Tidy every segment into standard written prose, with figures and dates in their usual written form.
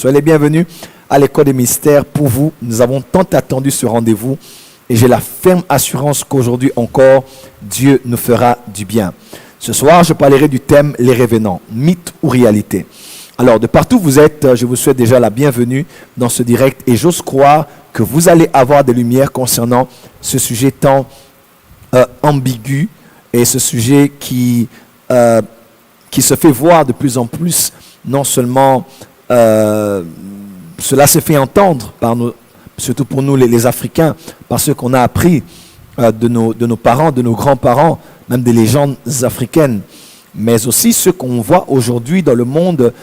Soyez les bienvenus à l'école des mystères. Pour vous, nous avons tant attendu ce rendez-vous et j'ai la ferme assurance qu'aujourd'hui encore, Dieu nous fera du bien. Ce soir, je parlerai du thème les revenants, mythe ou réalité. Alors, de partout où vous êtes, je vous souhaite déjà la bienvenue dans ce direct et j'ose croire que vous allez avoir des lumières concernant ce sujet tant ambigu et ce sujet qui se fait voir de plus en plus. Non seulement cela se fait entendre, surtout pour nous les Africains, par ce qu'on a appris de nos parents, de nos grands-parents, même des légendes africaines, mais aussi ce qu'on voit aujourd'hui dans le monde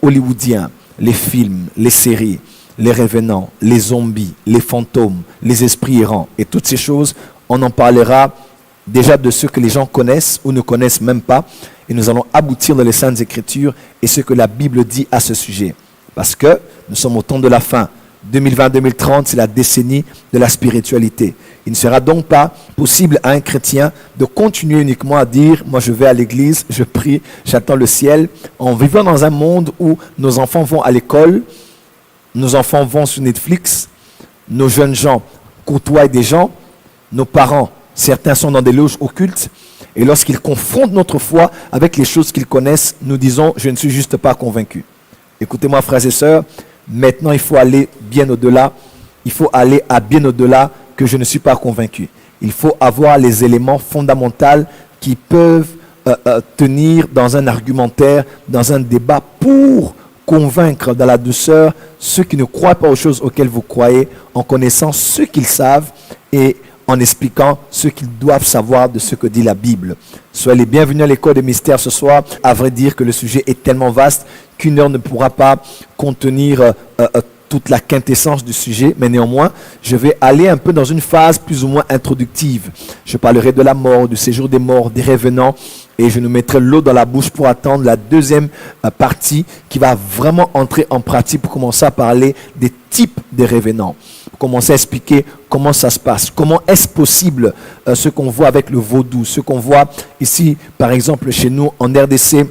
hollywoodien, les films, les séries, les revenants, les zombies, les fantômes, les esprits errants et toutes ces choses. On en parlera déjà de ce que les gens connaissent ou ne connaissent même pas. Et nous allons aboutir dans les Saintes Écritures et ce que la Bible dit à ce sujet. Parce que nous sommes au temps de la fin. 2020-2030, c'est la décennie de la spiritualité. Il ne sera donc pas possible à un chrétien de continuer uniquement à dire « Moi, je vais à l'église, je prie, j'attends le ciel ». En vivant dans un monde où nos enfants vont à l'école, nos enfants vont sur Netflix, nos jeunes gens côtoient des gens, nos parents, certains sont dans des loges occultes, et lorsqu'ils confrontent notre foi avec les choses qu'ils connaissent, nous disons « Je ne suis juste pas convaincu ». Écoutez-moi, frères et sœurs, maintenant il faut aller bien au-delà. Il faut aller à bien au-delà que je ne suis pas convaincu. Il faut avoir les éléments fondamentaux qui peuvent tenir dans un argumentaire, dans un débat pour convaincre dans la douceur ceux qui ne croient pas aux choses auxquelles vous croyez, en connaissant ce qu'ils savent et en expliquant ce qu'ils doivent savoir de ce que dit la Bible. Soyez les bienvenus à l'école des mystères ce soir. À vrai dire que le sujet est tellement vaste qu'une heure ne pourra pas contenir toute la quintessence du sujet, mais néanmoins, je vais aller un peu dans une phase plus ou moins introductive. Je parlerai de la mort, du séjour des morts, des revenants, et je nous mettrai l'eau dans la bouche pour attendre la deuxième partie qui va vraiment entrer en pratique pour commencer à parler des types de revenants. Commencer à expliquer comment ça se passe, comment est-ce possible ce qu'on voit avec le vaudou, ce qu'on voit ici, par exemple, chez nous en RDC,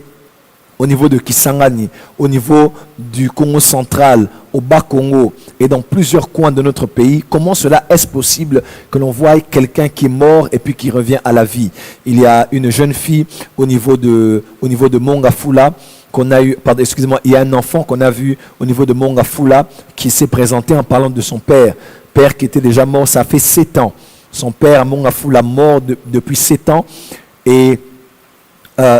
au niveau de Kisangani, au niveau du Congo central, au Bas-Congo et dans plusieurs coins de notre pays, comment cela est-ce possible que l'on voit quelqu'un qui est mort et puis qui revient à la vie? Il y a une jeune fille au niveau de Mongafula, il y a un enfant qu'on a vu au niveau de Mongafula qui s'est présenté en parlant de son père qui était déjà mort, ça fait 7 ans. Son père, Mongafula, mort depuis 7 ans et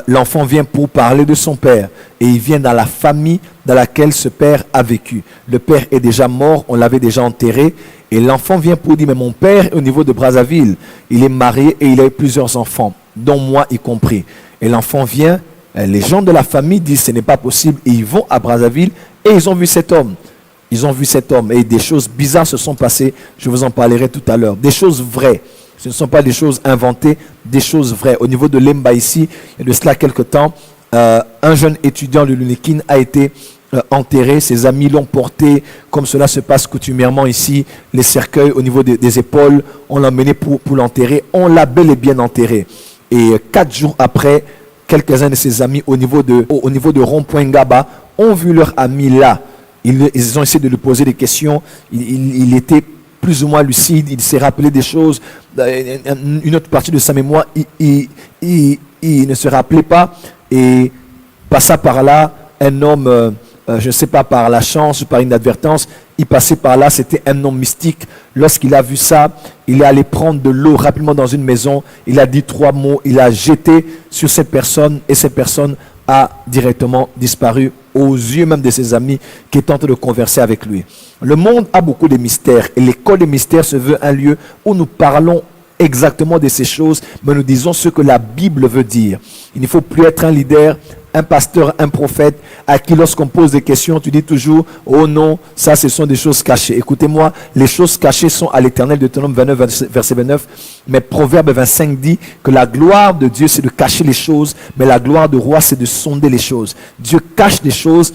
l'enfant vient pour parler de son père et il vient dans la famille dans laquelle ce père a vécu. Le père est déjà mort, on l'avait déjà enterré et l'enfant vient pour dire mais mon père est au niveau de Brazzaville, il est marié et il a eu plusieurs enfants, dont moi y compris. Et l'enfant vient, les gens de la famille disent ce n'est pas possible et ils vont à Brazzaville et ils ont vu cet homme. Ils ont vu cet homme et des choses bizarres se sont passées, je vous en parlerai tout à l'heure, des choses vraies. Ce ne sont pas des choses inventées, des choses vraies. Au niveau de Lemba ici, il y a de cela quelque temps, un jeune étudiant de l'UNIKIN a été enterré. Ses amis l'ont porté, comme cela se passe coutumièrement ici, les cercueils au niveau des épaules. On l'a emmené pour l'enterrer. On l'a bel et bien enterré. Et 4 jours après, quelques-uns de ses amis au niveau de Rond-Point Ngaba ont vu leur ami là. Ils ont essayé de lui poser des questions. Il était plus ou moins lucide, il s'est rappelé des choses, une autre partie de sa mémoire, il ne se rappelait pas et passa par là, un homme, je ne sais pas, par la chance ou par inadvertance, il passait par là, c'était un homme mystique. Lorsqu'il a vu ça, il est allé prendre de l'eau rapidement dans une maison, il a dit 3 mots, il a jeté sur cette personne et cette personne a directement disparu aux yeux même de ses amis qui tentent de converser avec lui. Le monde a beaucoup de mystères et l'école des mystères se veut un lieu où nous parlons exactement de ces choses, mais nous disons ce que la Bible veut dire. Il ne faut plus être un leader, un pasteur, un prophète, à qui lorsqu'on pose des questions, tu dis toujours « Oh non, ça ce sont des choses cachées ». Écoutez-moi, les choses cachées sont à l'Éternel, Deutéronome 29, verset 29. Mais Proverbe 25 dit que la gloire de Dieu, c'est de cacher les choses, mais la gloire du roi, c'est de sonder les choses. Dieu cache des choses.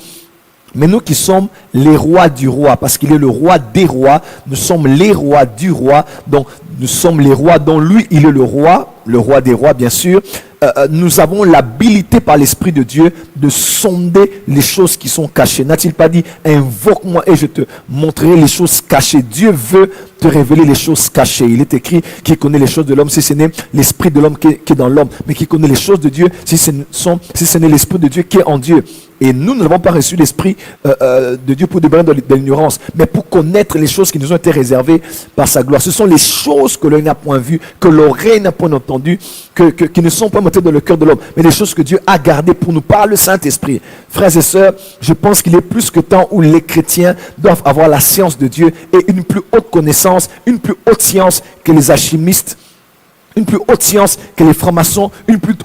Mais nous qui sommes les rois du roi, parce qu'il est le roi des rois, nous sommes les rois du roi, donc nous sommes les rois dont lui, il est le roi des rois bien sûr. nous avons l'habilité par l'Esprit de Dieu de sonder les choses qui sont cachées. N'a-t-il pas dit, invoque-moi et je te montrerai les choses cachées. Dieu veut te révéler les choses cachées. Il est écrit qu'il connaît les choses de l'homme si ce n'est l'esprit de l'homme qui est dans l'homme, mais qui connaît les choses de Dieu si ce n'est l'esprit de Dieu qui est en Dieu. Et nous n'avons pas reçu l'esprit de Dieu pour demeurer dans l'ignorance, mais pour connaître les choses qui nous ont été réservées par sa gloire. Ce sont les choses que l'œil n'a point vues, que l'oreille n'a point entendues, qui ne sont pas montées dans le cœur de l'homme, mais les choses que Dieu a gardées pour nous par le Saint-Esprit. Frères et sœurs, je pense qu'il est plus que temps où les chrétiens doivent avoir la science de Dieu et une plus haute connaissance, une plus haute science que les alchimistes, une plus haute science que les francs-maçons, une plus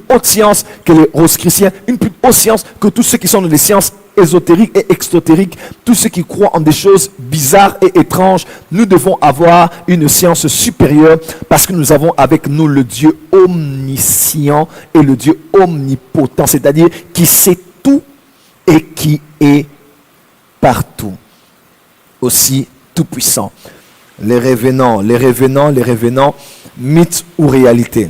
haute science que les rosicruciens, une plus haute science que tous ceux qui sont dans les sciences ésotériques et exotériques, tous ceux qui croient en des choses bizarres et étranges. Nous devons avoir une science supérieure parce que nous avons avec nous le Dieu omniscient et le Dieu omnipotent, c'est-à-dire qui sait tout et qui est partout, aussi tout-puissant. Les revenants, mythes ou réalité.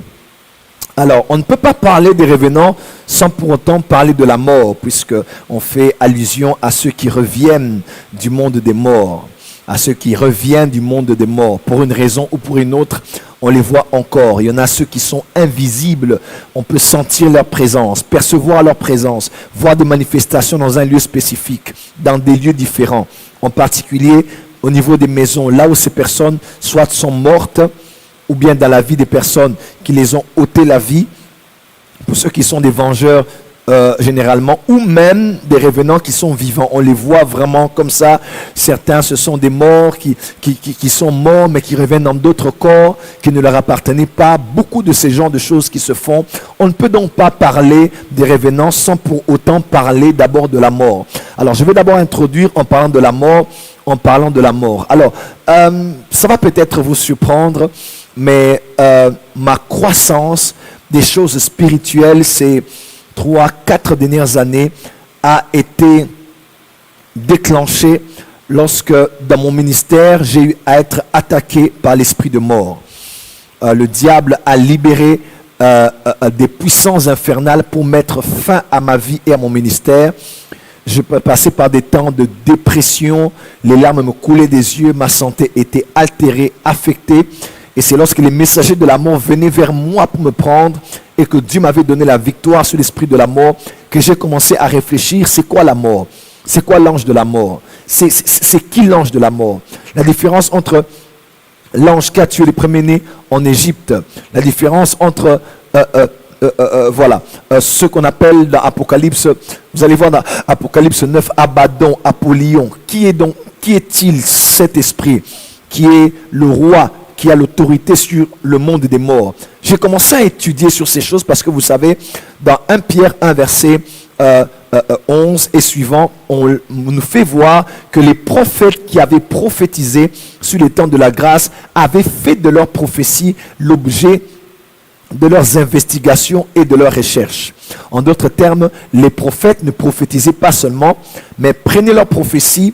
Alors, on ne peut pas parler des revenants sans pour autant parler de la mort, puisqu'on fait allusion à ceux qui reviennent du monde des morts, à ceux qui reviennent du monde des morts. Pour une raison ou pour une autre, on les voit encore. Il y en a ceux qui sont invisibles, on peut sentir leur présence, percevoir leur présence, voir des manifestations dans un lieu spécifique, dans des lieux différents, en particulier au niveau des maisons, là où ces personnes soit sont mortes, ou bien dans la vie des personnes qui les ont ôté la vie, pour ceux qui sont des vengeurs généralement, ou même des revenants qui sont vivants. On les voit vraiment comme ça. Certains, ce sont des morts qui sont morts, mais qui reviennent dans d'autres corps qui ne leur appartenaient pas. Beaucoup de ces genres de choses qui se font. On ne peut donc pas parler des revenants sans pour autant parler d'abord de la mort. Alors, je vais d'abord introduire en parlant de la mort, Alors, ça va peut-être vous surprendre, mais ma croissance des choses spirituelles ces 3-4 dernières années a été déclenchée lorsque dans mon ministère j'ai eu à être attaqué par l'esprit de mort. Le diable a libéré des puissances infernales pour mettre fin à ma vie et à mon ministère. Je passais par des temps de dépression, les larmes me coulaient des yeux, ma santé était altérée, affectée. Et c'est lorsque les messagers de la mort venaient vers moi pour me prendre et que Dieu m'avait donné la victoire sur l'esprit de la mort que j'ai commencé à réfléchir, c'est quoi la mort? C'est quoi l'ange de la mort? C'est qui l'ange de la mort? La différence entre l'ange qui a tué les premiers-nés en Égypte, la différence entre ce qu'on appelle dans Apocalypse, vous allez voir dans Apocalypse 9, Abaddon, Apollyon. Qui est-il cet esprit qui est le roi, qui a l'autorité sur le monde des morts? J'ai commencé à étudier sur ces choses parce que vous savez, dans 1 Pierre 1, verset 11 et suivant, on nous fait voir que les prophètes qui avaient prophétisé sur les temps de la grâce avaient fait de leurs prophéties l'objet de leurs investigations et de leurs recherches. En d'autres termes, les prophètes ne prophétisaient pas seulement, mais prenaient leurs prophéties,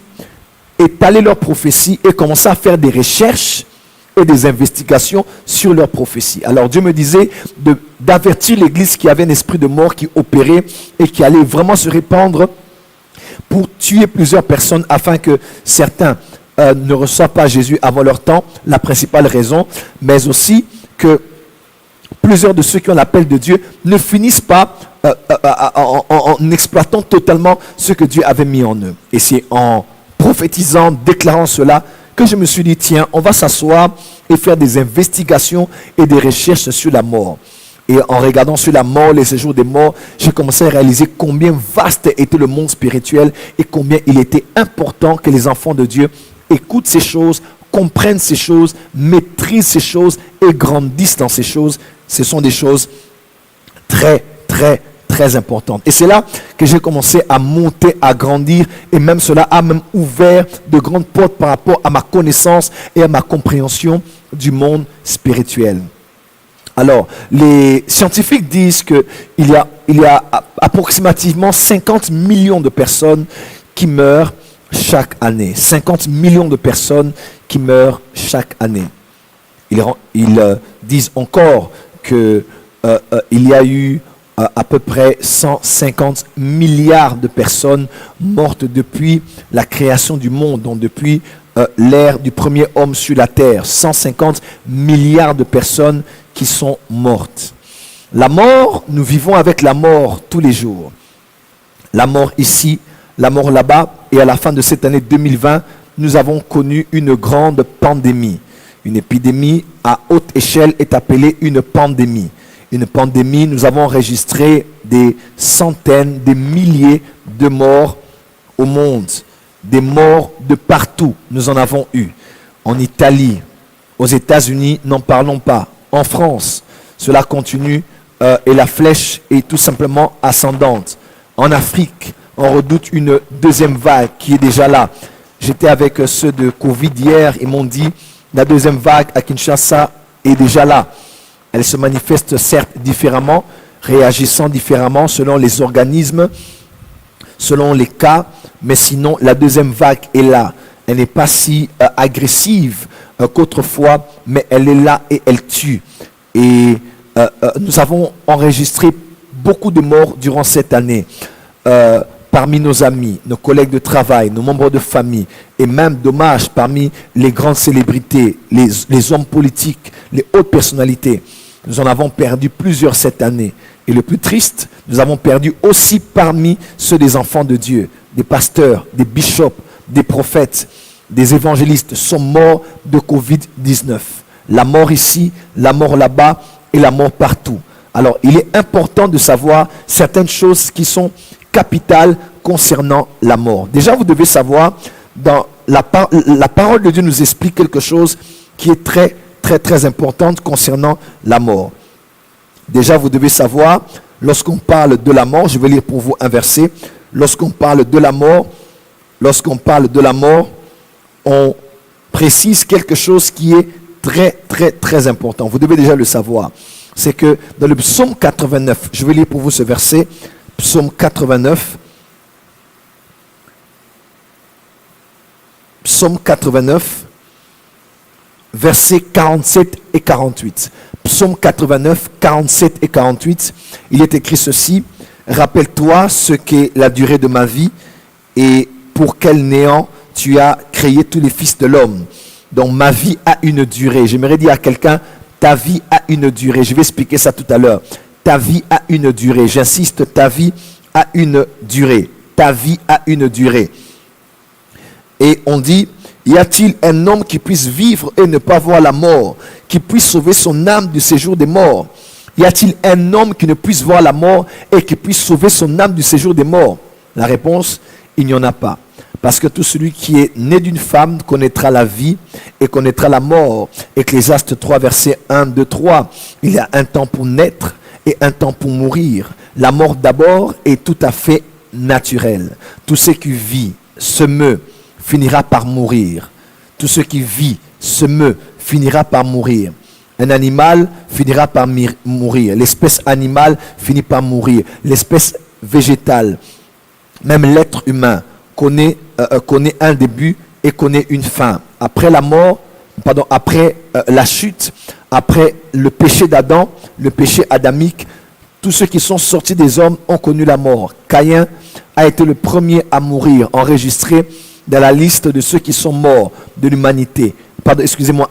étalaient leurs prophéties et commençaient à faire des recherches et des investigations sur leurs prophéties. Alors Dieu me disait d'avertir l'église qu'il y avait un esprit de mort qui opérait et qui allait vraiment se répandre pour tuer plusieurs personnes afin que certains ne reçoivent pas Jésus avant leur temps, la principale raison, mais aussi que plusieurs de ceux qui ont l'appel de Dieu ne finissent pas en exploitant totalement ce que Dieu avait mis en eux. Et c'est en prophétisant, déclarant cela, que je me suis dit, tiens, on va s'asseoir et faire des investigations et des recherches sur la mort. Et en regardant sur la mort, les séjours des morts, j'ai commencé à réaliser combien vaste était le monde spirituel et combien il était important que les enfants de Dieu écoutent ces choses, comprennent ces choses, maîtrisent ces choses et grandissent dans ces choses. Ce sont des choses très, très, très importantes. Et c'est là que j'ai commencé à monter, à grandir, et même cela a même ouvert de grandes portes par rapport à ma connaissance et à ma compréhension du monde spirituel. Alors, les scientifiques disent qu'il y a approximativement 50 millions de personnes qui meurent chaque année. 50 millions de personnes qui meurent chaque année. Ils disent encore que il y a eu à peu près 150 milliards de personnes mortes depuis la création du monde, donc depuis l'ère du premier homme sur la terre. 150 milliards de personnes qui sont mortes. La mort, nous vivons avec la mort tous les jours. La mort ici, la mort là-bas, et à la fin de cette année 2020, nous avons connu une grande pandémie. Une épidémie à haute échelle est appelée une pandémie. Une pandémie, nous avons enregistré des centaines, des milliers de morts au monde. Des morts de partout, nous en avons eu. En Italie, aux États-Unis, n'en parlons pas. En France, cela continue et la flèche est tout simplement ascendante. En Afrique, on redoute une deuxième vague qui est déjà là. J'étais avec ceux de Covid hier, ils m'ont dit la deuxième vague à Kinshasa est déjà là. Elle se manifeste certes différemment, réagissant différemment selon les organismes, selon les cas, mais sinon la deuxième vague est là. Elle n'est pas si agressive qu'autrefois, mais elle est là et elle tue. Et nous avons enregistré beaucoup de morts durant cette année. Parmi nos amis, nos collègues de travail, nos membres de famille, et même, dommage, parmi les grandes célébrités, les hommes politiques, les hautes personnalités. Nous en avons perdu plusieurs cette année. Et le plus triste, nous avons perdu aussi parmi ceux des enfants de Dieu, des pasteurs, des bishops, des prophètes, des évangélistes sont morts de Covid-19. La mort ici, la mort là-bas et la mort partout. Alors, il est important de savoir certaines choses qui sont capitales concernant la mort. Déjà, vous devez savoir, dans la parole de Dieu nous explique quelque chose qui est très, très, très importante concernant la mort. Déjà, vous devez savoir, lorsqu'on parle de la mort, je vais lire pour vous un verset, lorsqu'on parle de la mort, on précise quelque chose qui est très, très, très important. Vous devez déjà le savoir. C'est que dans le psaume 89, je vais lire pour vous ce verset, psaume 89, versets 47 et 48. Psaume 89, 47 et 48, il est écrit ceci: rappelle-toi ce qu'est la durée de ma vie et pour quel néant tu as créé tous les fils de l'homme. Donc ma vie a une durée. J'aimerais dire à quelqu'un, ta vie a une durée. Je vais expliquer ça tout à l'heure. Ta vie a une durée. J'insiste, ta vie a une durée. Ta vie a une durée. Et on dit, y a-t-il un homme qui puisse vivre et ne pas voir la mort, qui puisse sauver son âme du séjour des morts? Y a-t-il un homme qui ne puisse voir la mort et qui puisse sauver son âme du séjour des morts? La réponse, il n'y en a pas. Parce que tout celui qui est né d'une femme connaîtra la vie et connaîtra la mort. Ecclésiaste 3, verset 1, 2, 3. Il y a un temps pour naître et un temps pour mourir. La mort d'abord est tout à fait naturelle. Tout ce qui vit, se meut, finira par mourir. Tout ce qui vit, se meut, finira par mourir. Un animal finira par mourir. L'espèce animale finit par mourir. L'espèce végétale, même l'être humain, connaît un début et connaît une fin. Après la mort, après la chute, après le péché d'Adam, le péché adamique, tous ceux qui sont sortis des hommes ont connu la mort. Caïn a été le premier à mourir, enregistré dans la liste de ceux qui sont morts de l'humanité.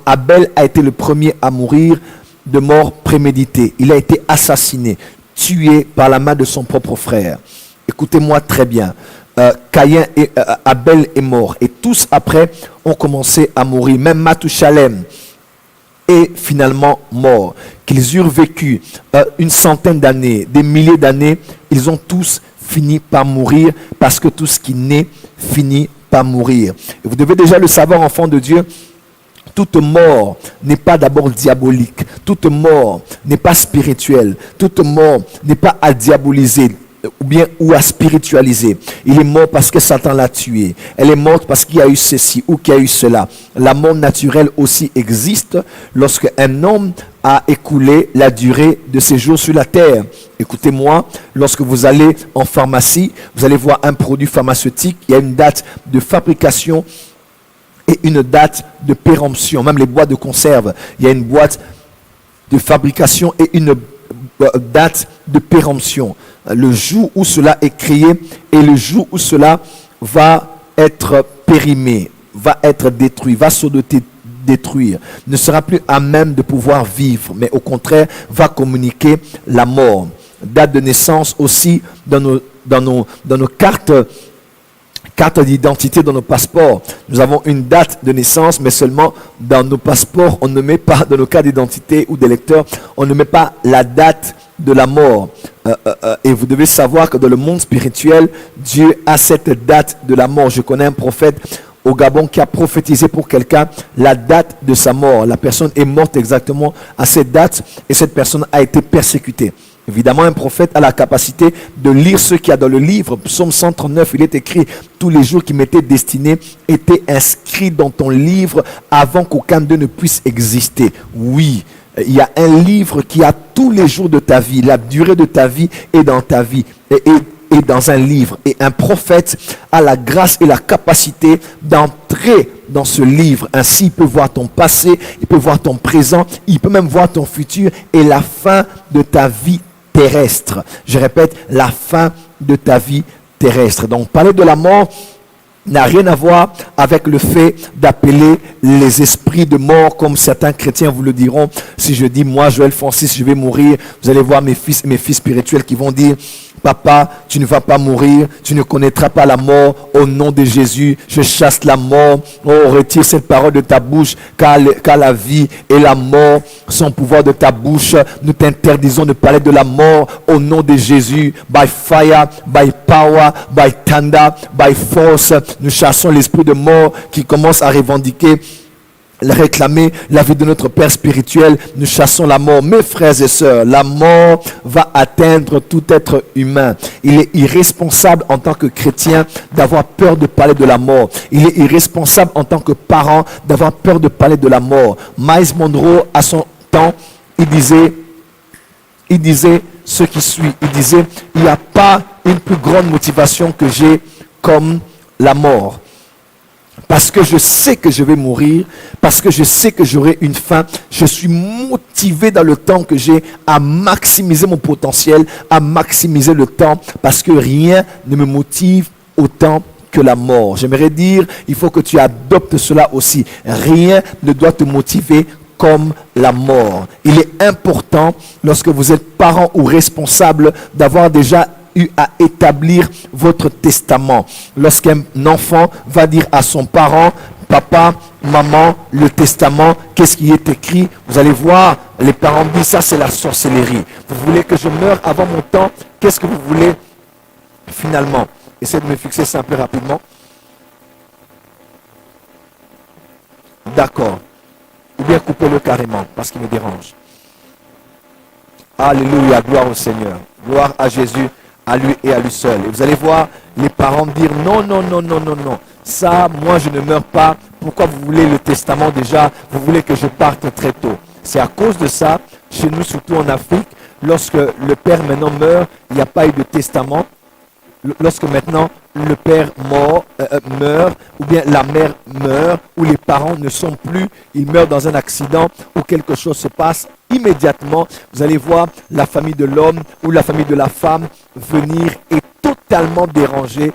Abel a été le premier à mourir de mort préméditée. Il a été assassiné, tué par la main de son propre frère. Écoutez-moi très bien. Abel est mort et tous après ont commencé à mourir. Même Mathusalem est finalement mort. Qu'ils eurent vécu une centaine d'années, des milliers d'années, ils ont tous fini par mourir parce que tout ce qui naît finit par mourir. Et vous devez déjà le savoir, enfants de Dieu. Toute mort n'est pas d'abord diabolique. Toute mort n'est pas spirituelle. Toute mort n'est pas à diaboliser ou à spiritualiser. Il est mort parce que Satan l'a tué. Elle est morte parce qu'il y a eu ceci ou qu'il y a eu cela. La mort naturelle aussi existe lorsque un homme a écoulé la durée de ses jours sur la terre. Écoutez-moi, lorsque vous allez en pharmacie, vous allez voir un produit pharmaceutique, il y a une date de fabrication et une date de péremption. Même les boîtes de conserve, il y a une boîte de fabrication et une date de péremption. Le jour où cela est créé et le jour où cela va être périmé, va être détruit, va s'auto-détruire, ne sera plus à même de pouvoir vivre, mais au contraire va communiquer la mort. Date de naissance aussi dans nos cartes d'identité, dans nos passeports. Nous avons une date de naissance, mais seulement dans nos passeports, on ne met pas, dans nos cartes d'identité ou des lecteurs, on ne met pas la date de la mort. Et vous devez savoir que dans le monde spirituel, Dieu a cette date de la mort. Je connais un prophète au Gabon qui a prophétisé pour quelqu'un la date de sa mort. La personne est morte exactement à cette date et cette personne a été persécutée. Évidemment, un prophète a la capacité de lire ce qu'il y a dans le livre. Psaume 139, il est écrit: tous les jours qui m'étaient destinés étaient inscrits dans ton livre avant qu'aucun d'eux ne puisse exister. Oui, il y a un livre qui a tous les jours de ta vie. La durée de ta vie est dans ta vie. Et dans un livre. Et un prophète a la grâce et la capacité d'entrer dans ce livre. Ainsi, il peut voir ton passé, il peut voir ton présent, il peut même voir ton futur et la fin de ta vie terrestre. Je répète, la fin de ta vie terrestre. Donc, parler de la mort n'a rien à voir avec le fait d'appeler les esprits de mort, comme certains chrétiens vous le diront. Si je dis, moi, Joël Francis, je vais mourir, vous allez voir mes fils spirituels qui vont dire: papa, tu ne vas pas mourir, tu ne connaîtras pas la mort. Au nom de Jésus, je chasse la mort. Oh, retire cette parole de ta bouche, car la vie et la mort sont au pouvoir de ta bouche. Nous t'interdisons de parler de la mort au nom de Jésus. By fire, by power, by thunder, by force. Nous chassons l'esprit de mort qui commence à revendiquer, réclamer la vie de notre Père spirituel. Nous chassons la mort. Mes frères et sœurs, la mort va atteindre tout être humain. Il est irresponsable en tant que chrétien d'avoir peur de parler de la mort. Il est irresponsable en tant que parent d'avoir peur de parler de la mort. Miles Monroe, à son temps, il disait ce qui suit. Il disait: il n'y a pas une plus grande motivation que j'ai comme la mort. Parce que je sais que je vais mourir, parce que je sais que j'aurai une fin, je suis motivé dans le temps que j'ai à maximiser mon potentiel, à maximiser le temps, parce que rien ne me motive autant que la mort. J'aimerais dire, il faut que tu adoptes cela aussi. Rien ne doit te motiver comme la mort. Il est important, lorsque vous êtes parent ou responsable, d'avoir déjà eu à établir votre testament. Lorsqu'un enfant va dire à son parent: papa, maman, le testament, qu'est-ce qui est écrit? Vous allez voir, les parents disent: ça c'est la sorcellerie. Vous voulez que je meure avant mon temps? Qu'est-ce que vous voulez finalement? Essayez de me fixer ça un peu rapidement. D'accord. Ou bien coupez-le carrément parce qu'il me dérange. Alléluia, gloire au Seigneur. Gloire à Jésus, à lui et à lui seul. Et vous allez voir les parents dire: non, non, non, non, non, non. Ça, moi, je ne meurs pas. Pourquoi vous voulez le testament déjà? Vous voulez que je parte très tôt. C'est à cause de ça, chez nous, surtout en Afrique, lorsque le père maintenant meurt, il n'y a pas eu de testament. Lorsque maintenant le père meurt, ou bien la mère meurt, ou les parents ne sont plus, ils meurent dans un accident, ou quelque chose se passe, immédiatement, vous allez voir la famille de l'homme ou la famille de la femme venir et totalement déranger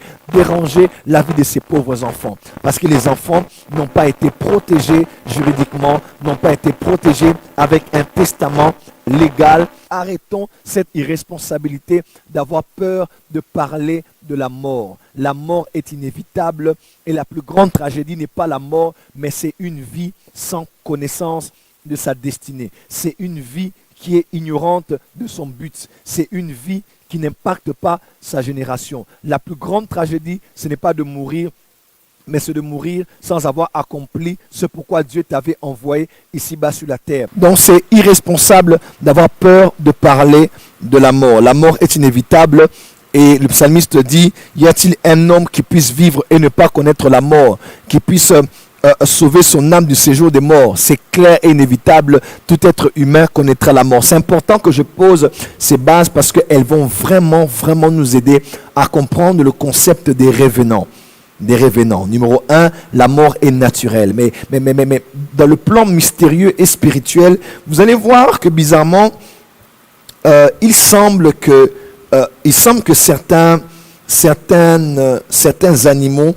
la vie de ces pauvres enfants. Parce que les enfants n'ont pas été protégés juridiquement, n'ont pas été protégés avec un testament légal. Arrêtons cette irresponsabilité d'avoir peur de parler de la mort. La mort est inévitable et la plus grande tragédie n'est pas la mort, mais c'est une vie sans connaissance de sa destinée. C'est une vie qui est ignorante de son but. C'est une vie qui n'impacte pas sa génération. La plus grande tragédie, ce n'est pas de mourir, mais c'est de mourir sans avoir accompli ce pourquoi Dieu t'avait envoyé ici-bas sur la terre. Donc c'est irresponsable d'avoir peur de parler de la mort. La mort est inévitable et le psalmiste dit: y a-t-il un homme qui puisse vivre et ne pas connaître la mort, qui puisse sauver son âme du séjour des morts? C'est clair et inévitable, tout être humain connaîtra la mort. C'est important que je pose ces bases parce qu'elles vont vraiment nous aider à comprendre le concept des revenants. Des revenants. Numéro 1, la mort est naturelle. Mais dans le plan mystérieux et spirituel, vous allez voir que bizarrement, il semble que certains animaux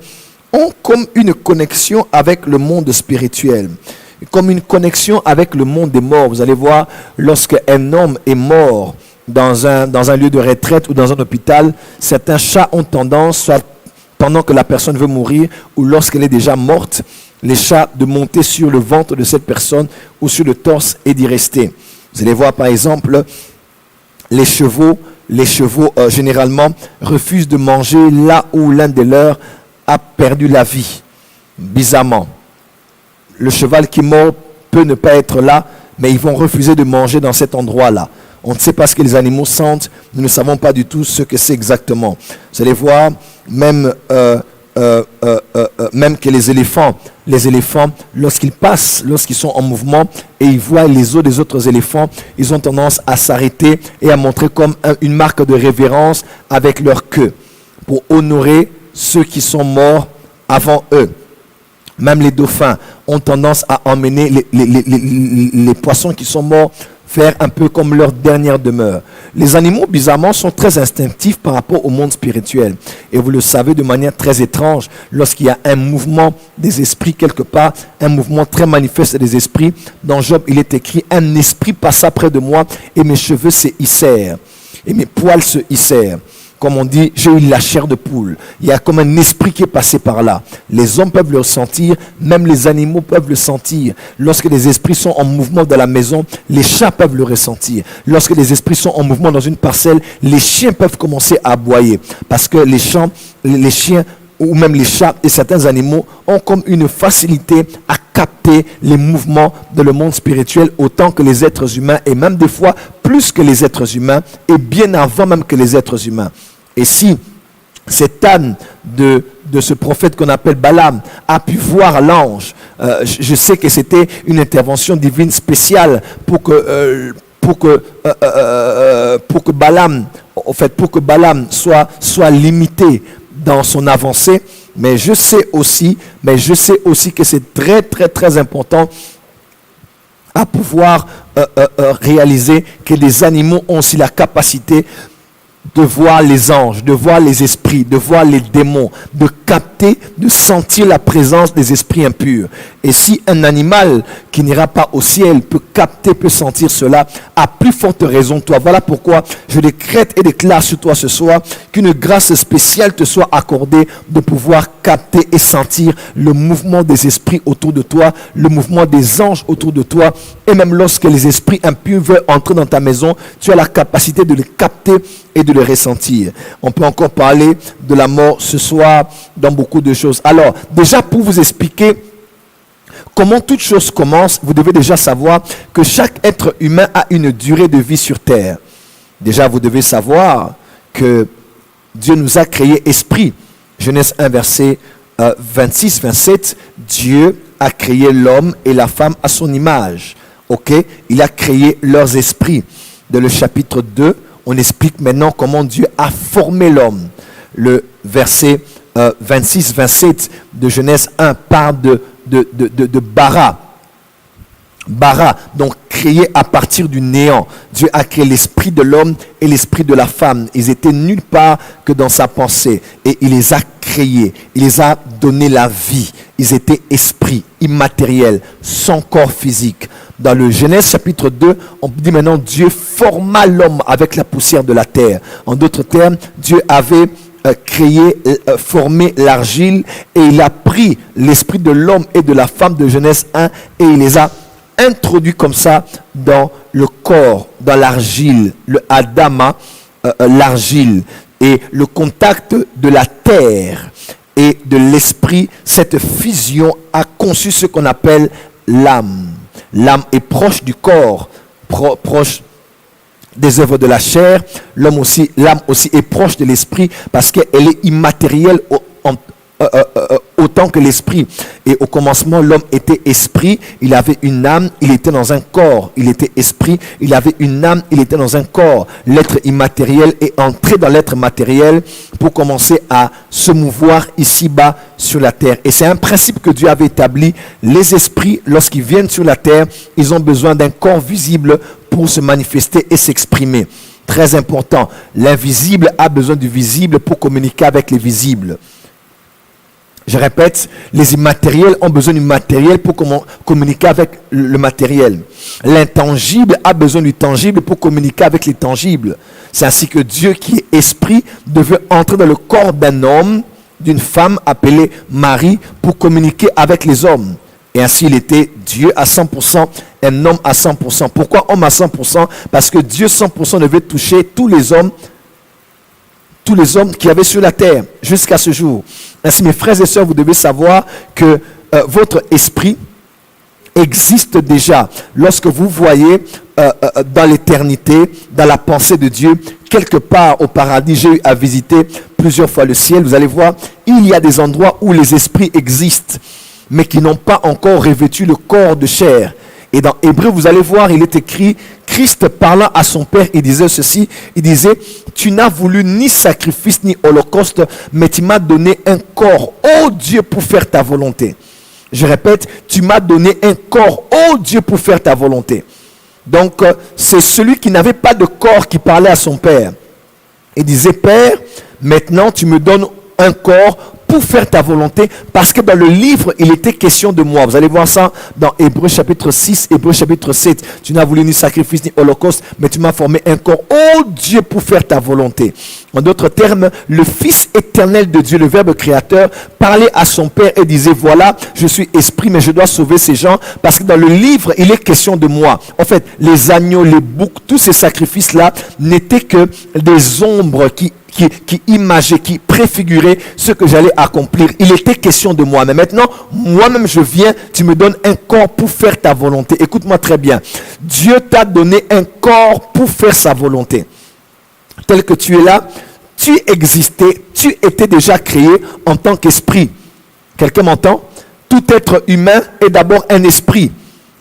ont comme une connexion avec le monde spirituel, comme une connexion avec le monde des morts. Vous allez voir, lorsqu'un homme est mort dans un lieu de retraite ou dans un hôpital, certains chats ont tendance, soit pendant que la personne veut mourir ou lorsqu'elle est déjà morte, les chats de monter sur le ventre de cette personne ou sur le torse et d'y rester. Vous allez voir par exemple, les chevaux généralement refusent de manger là où l'un des leurs a perdu la vie, bizarrement. Le cheval qui mord peut ne pas être là, mais ils vont refuser de manger dans cet endroit-là. On ne sait pas ce que les animaux sentent, nous ne savons pas du tout ce que c'est exactement. Vous allez voir, même que les éléphants, lorsqu'ils passent, lorsqu'ils sont en mouvement et ils voient les os des autres éléphants, ils ont tendance à s'arrêter et à montrer comme une marque de révérence avec leur queue pour honorer ceux qui sont morts avant eux. Même les dauphins ont tendance à emmener les poissons qui sont morts faire un peu comme leur dernière demeure. Les animaux, bizarrement, sont très instinctifs par rapport au monde spirituel. Et vous le savez de manière très étrange, lorsqu'il y a un mouvement des esprits quelque part, un mouvement très manifeste des esprits, dans Job, il est écrit, un esprit passa près de moi et mes cheveux se hissèrent et mes poils se hissèrent. Comme on dit, j'ai eu la chair de poule. Il y a comme un esprit qui est passé par là. Les hommes peuvent le sentir, même les animaux peuvent le sentir. Lorsque les esprits sont en mouvement dans la maison, les chats peuvent le ressentir. Lorsque les esprits sont en mouvement dans une parcelle, les chiens peuvent commencer à aboyer. Parce que les chiens ou même les chats et certains animaux ont comme une facilité à capter les mouvements de le monde spirituel autant que les êtres humains et même des fois plus que les êtres humains et bien avant même que les êtres humains. Et si cet âne de ce prophète qu'on appelle Balaam a pu voir l'ange, je sais que c'était une intervention divine spéciale pour que Balaam soit limité dans son avancée, mais je sais aussi que c'est très très très important à pouvoir réaliser que les animaux ont aussi la capacité de voir les anges, de voir les esprits, de voir les démons, de capter, de sentir la présence des esprits impurs. Et si un animal qui n'ira pas au ciel peut capter, peut sentir cela, à plus forte raison toi. Voilà pourquoi je décrète et déclare sur toi ce soir qu'une grâce spéciale te soit accordée de pouvoir capter et sentir le mouvement des esprits autour de toi, le mouvement des anges autour de toi. Et même lorsque les esprits impurs veulent entrer dans ta maison, tu as la capacité de les capter et de les ressentir. On peut encore parler de la mort ce soir dans beaucoup de choses. Alors, déjà pour vous expliquer comment toute chose commence, vous devez déjà savoir que chaque être humain a une durée de vie sur terre. Déjà, vous devez savoir que Dieu nous a créé esprit. Genèse 1, verset 26, 27, Dieu a créé l'homme et la femme à son image. Ok? Il a créé leurs esprits. Dans le chapitre 2, on explique maintenant comment Dieu a formé l'homme. Le verset 26, 27 de Genèse 1 parle de bara. Bara, donc créé à partir du néant. Dieu a créé l'esprit de l'homme et l'esprit de la femme. Ils étaient nulle part que dans sa pensée. Et il les a créés. Il les a donné la vie. Ils étaient esprits, immatériels, sans corps physique. Dans le Genèse chapitre 2, on dit maintenant Dieu forma l'homme avec la poussière de la terre. En d'autres termes, Dieu avait formé l'argile et il a pris l'esprit de l'homme et de la femme de Genèse 1 et il les a introduits comme ça dans le corps, dans l'argile, le Adama, l'argile et le contact de la terre et de l'esprit, cette fusion a conçu ce qu'on appelle l'âme. L'âme est proche du corps, proche des œuvres de la chair. L'âme aussi est proche de l'esprit parce qu'elle est immatérielle autant que l'esprit. Et au commencement, l'homme était esprit, il avait une âme, il était dans un corps. Il était esprit, il avait une âme, il était dans un corps. L'être immatériel est entré dans l'être matériel pour commencer à se mouvoir ici-bas sur la terre. Et c'est un principe que Dieu avait établi. Les esprits, lorsqu'ils viennent sur la terre, ils ont besoin d'un corps visible pour se manifester et s'exprimer. Très important, l'invisible a besoin du visible pour communiquer avec les visibles. Je répète, les immatériels ont besoin du matériel pour communiquer avec le matériel. L'intangible a besoin du tangible pour communiquer avec les tangibles. C'est ainsi que Dieu, qui est esprit, devait entrer dans le corps d'un homme, d'une femme appelée Marie, pour communiquer avec les hommes. Et ainsi, il était Dieu à 100%, un homme à 100%. Pourquoi homme à 100%? Parce que Dieu 100% devait toucher tous les hommes qui avaient sur la terre jusqu'à ce jour. Ainsi, mes frères et sœurs, vous devez savoir que votre esprit existe déjà. Lorsque vous voyez dans l'éternité, dans la pensée de Dieu, quelque part au paradis, j'ai eu à visiter plusieurs fois le ciel, vous allez voir, il y a des endroits où les esprits existent, mais qui n'ont pas encore revêtu le corps de chair. Et dans Hébreu, vous allez voir, il est écrit, Christ parlant à son Père, il disait ceci, il disait, tu n'as voulu ni sacrifice ni holocauste, mais tu m'as donné un corps, ô Dieu, pour faire ta volonté. Je répète, tu m'as donné un corps, ô Dieu, pour faire ta volonté. Donc, c'est celui qui n'avait pas de corps qui parlait à son Père. Il disait, Père, maintenant tu me donnes un corps pour faire ta volonté, parce que dans le livre, il était question de moi. Vous allez voir ça dans Hébreu chapitre 6, Hébreu chapitre 7. Tu n'as voulu ni sacrifice ni holocauste, mais tu m'as formé un corps, ô Dieu, pour faire ta volonté. En d'autres termes, le Fils éternel de Dieu, le Verbe créateur, parlait à son Père et disait, voilà, je suis esprit, mais je dois sauver ces gens, parce que dans le livre, il est question de moi. En fait, les agneaux, les boucs, tous ces sacrifices-là n'étaient que des ombres qui imageait, qui préfigurait ce que j'allais accomplir. Il était question de moi. Mais maintenant, moi-même je viens, tu me donnes un corps pour faire ta volonté. Écoute-moi très bien. Dieu t'a donné un corps pour faire sa volonté. Tel que tu es là, tu existais, tu étais déjà créé en tant qu'esprit. Quelqu'un m'entend? Tout être humain est d'abord un esprit.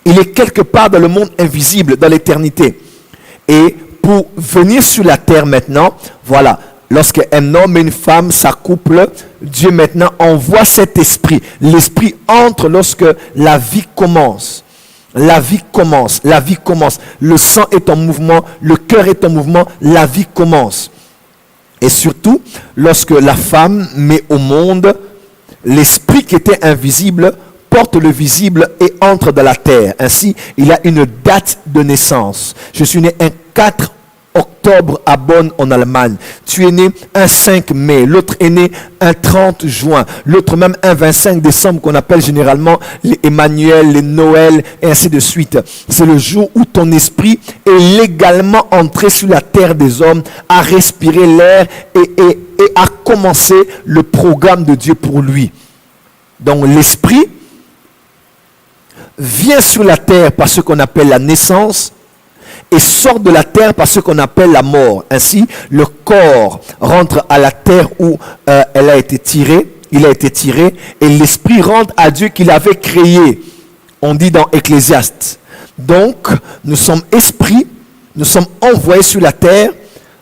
Il est quelque part dans le monde invisible, dans l'éternité. Et pour venir sur la terre maintenant, voilà, lorsqu'un homme et une femme s'accouplent, Dieu maintenant envoie cet esprit. L'esprit entre lorsque la vie commence. La vie commence, la vie commence. Le sang est en mouvement, le cœur est en mouvement, la vie commence. Et surtout, lorsque la femme met au monde, l'esprit qui était invisible porte le visible et entre dans la terre. Ainsi, il a une date de naissance. Je suis né un 4 octobre à Bonn en Allemagne. Tu es né un 5 mai, l'autre est né un 30 juin, l'autre même un 25 décembre qu'on appelle généralement les Emmanuel, les Noël et ainsi de suite. C'est le jour où ton esprit est légalement entré sur la terre des hommes, a respiré l'air et a commencé le programme de Dieu pour lui. Donc l'esprit vient sur la terre par ce qu'on appelle la naissance et sort de la terre par ce qu'on appelle la mort. Ainsi, le corps rentre à la terre où il a été tiré, et l'esprit rentre à Dieu qui l'avait créé. On dit dans Ecclésiaste. Donc, nous sommes esprits, nous sommes envoyés sur la terre,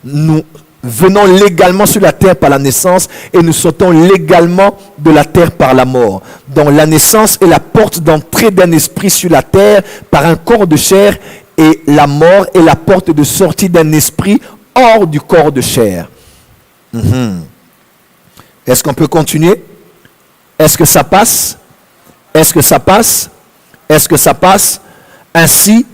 nous venons légalement sur la terre par la naissance et nous sortons légalement de la terre par la mort. Donc la naissance est la porte d'entrée d'un esprit sur la terre par un corps de chair, et la mort est la porte de sortie d'un esprit hors du corps de chair. Est-ce qu'on peut continuer? Est-ce que ça passe? Est-ce que ça passe? Est-ce que ça passe? Ainsi,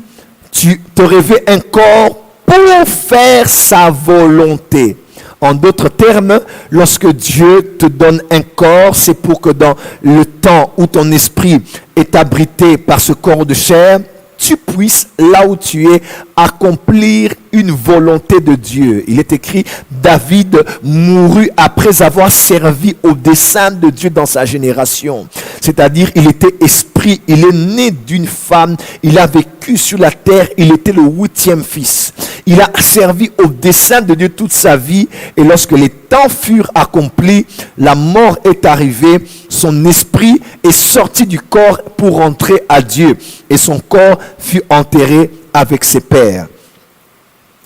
tu te revêts un corps pour faire sa volonté. En d'autres termes, lorsque Dieu te donne un corps, c'est pour que dans le temps où ton esprit est abrité par ce corps de chair, tu puisses, là où tu es, accomplir une volonté de Dieu. Il est écrit, David mourut après avoir servi au dessein de Dieu dans sa génération. C'est-à-dire, il était esprit, il est né d'une femme, il a vécu sur la terre, il était le 8e fils. Il a servi au dessein de Dieu toute sa vie, et lorsque les temps furent accomplis, la mort est arrivée, son esprit est sorti du corps pour rentrer à Dieu, et son corps fut enterré avec ses pères.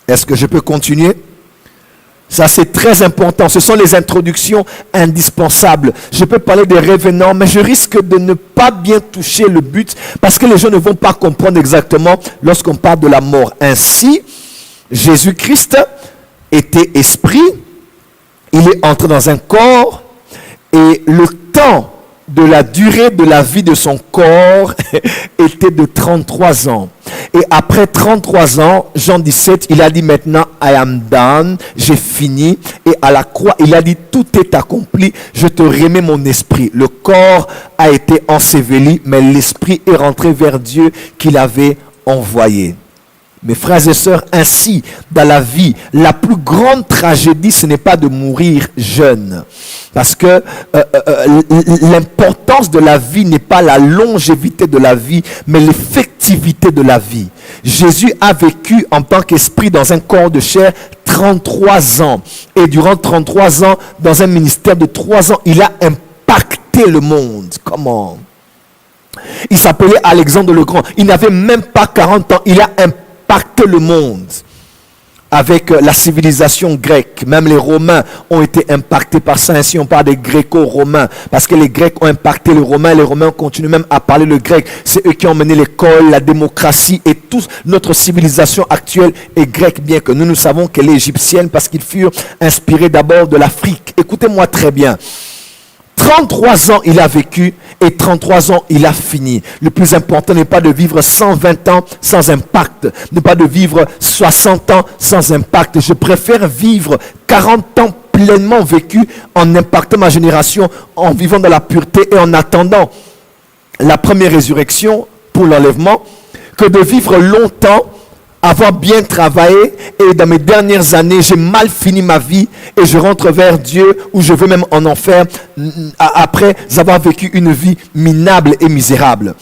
Est-ce que je peux continuer? Ça, c'est très important. Ce sont les introductions indispensables. Je peux parler des revenants, mais je risque de ne pas bien toucher le but parce que les gens ne vont pas comprendre exactement lorsqu'on parle de la mort. Ainsi, Jésus-Christ était esprit, il est entré dans un corps et le temps de la durée de la vie de son corps était de 33 ans. Et après 33 ans, Jean 17, il a dit maintenant, I am done, j'ai fini. Et à la croix, il a dit, tout est accompli, je te remets mon esprit. Le corps a été enseveli, mais l'esprit est rentré vers Dieu qu'il avait envoyé. Mes frères et sœurs, ainsi, dans la vie, la plus grande tragédie, ce n'est pas de mourir jeune. Parce que l'importance de la vie n'est pas la longévité de la vie, mais l'effectivité de la vie. Jésus a vécu en tant qu'esprit dans un corps de chair 33 ans. Et durant 33 ans, dans un ministère de 3 ans, il a impacté le monde. Comment? Il s'appelait Alexandre le Grand. Il n'avait même pas 40 ans. Il a impacté le monde avec la civilisation grecque. Même les Romains ont été impactés par ça. Ainsi, on parle des Gréco-Romains. Parce que les Grecs ont impacté les Romains. Les Romains continuent même à parler le grec. C'est eux qui ont mené l'école, la démocratie et toute notre civilisation actuelle est grecque. Bien que nous savons qu'elle est égyptienne parce qu'ils furent inspirés d'abord de l'Afrique. Écoutez-moi très bien. 33 ans il a vécu et 33 ans il a fini. Le plus important n'est pas de vivre 120 ans sans impact, n'est pas de vivre 60 ans sans impact. Je préfère vivre 40 ans pleinement vécu en impactant ma génération, en vivant dans la pureté et en attendant la première résurrection pour l'enlèvement, que de vivre longtemps, avoir bien travaillé et dans mes dernières années, j'ai mal fini ma vie et je rentre vers Dieu ou je vais même en enfer après avoir vécu une vie minable et misérable.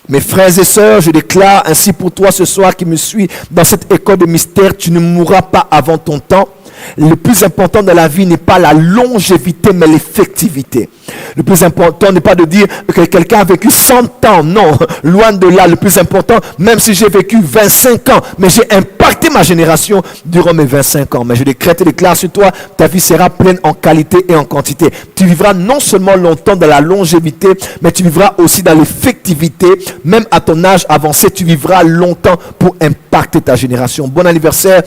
Mes frères et sœurs, je déclare ainsi pour toi ce soir qui me suis dans cette école de mystère, tu ne mourras pas avant ton temps. Le plus important de la vie n'est pas la longévité, mais l'effectivité. Le plus important n'est pas de dire que quelqu'un a vécu 100 ans. Non, loin de là. Le plus important, même si j'ai vécu 25 ans, mais j'ai impacté ma génération durant mes 25 ans. Mais je décrète et déclare sur toi, ta vie sera pleine en qualité et en quantité. Tu vivras non seulement longtemps dans la longévité, mais tu vivras aussi dans l'effectivité. Même à ton âge avancé, tu vivras longtemps pour impacter ta génération. Bon anniversaire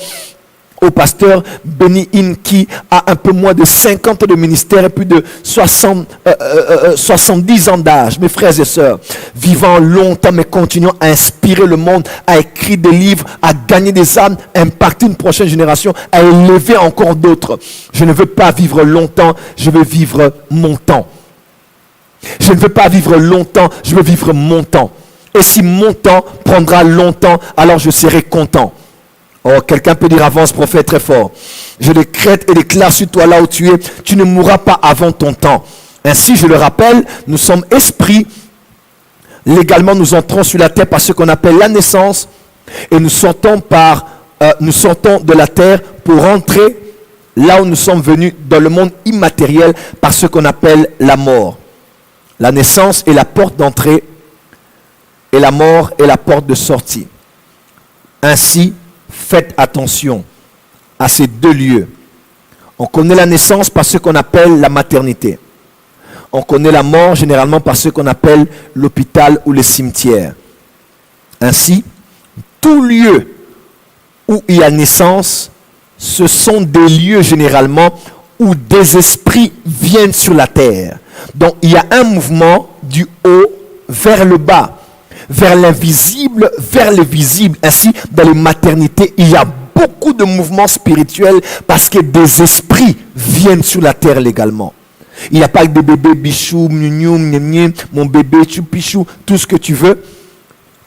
au pasteur Benny Hinn qui a un peu moins de 50 ans de ministère et plus de 70 ans d'âge. Mes frères et sœurs, vivant longtemps mais continuons à inspirer le monde, à écrire des livres, à gagner des âmes, à impacter une prochaine génération, à élever encore d'autres. Je ne veux pas vivre longtemps, je veux vivre mon temps. Je ne veux pas vivre longtemps, je veux vivre mon temps. Et si mon temps prendra longtemps, alors je serai content. Oh, quelqu'un peut dire avance, prophète, très fort. Je décrète et déclare sur toi là où tu es, tu ne mourras pas avant ton temps. Ainsi, je le rappelle, nous sommes esprits. Légalement, nous entrons sur la terre par ce qu'on appelle la naissance. Et nous sortons de la terre pour entrer là où nous sommes venus dans le monde immatériel par ce qu'on appelle la mort. La naissance est la porte d'entrée et la mort est la porte de sortie. Ainsi, faites attention à ces deux lieux. On connaît la naissance par ce qu'on appelle la maternité. On connaît la mort généralement par ce qu'on appelle l'hôpital ou le cimetière. Ainsi, tout lieu où il y a naissance, ce sont des lieux généralement où des esprits viennent sur la terre. Donc il y a un mouvement du haut vers le bas, vers l'invisible, vers le visible. Ainsi, dans les maternités, il y a beaucoup de mouvements spirituels parce que des esprits viennent sur la terre légalement. Il n'y a pas que des bébés bichou, mon bébé choupichou, tout ce que tu veux.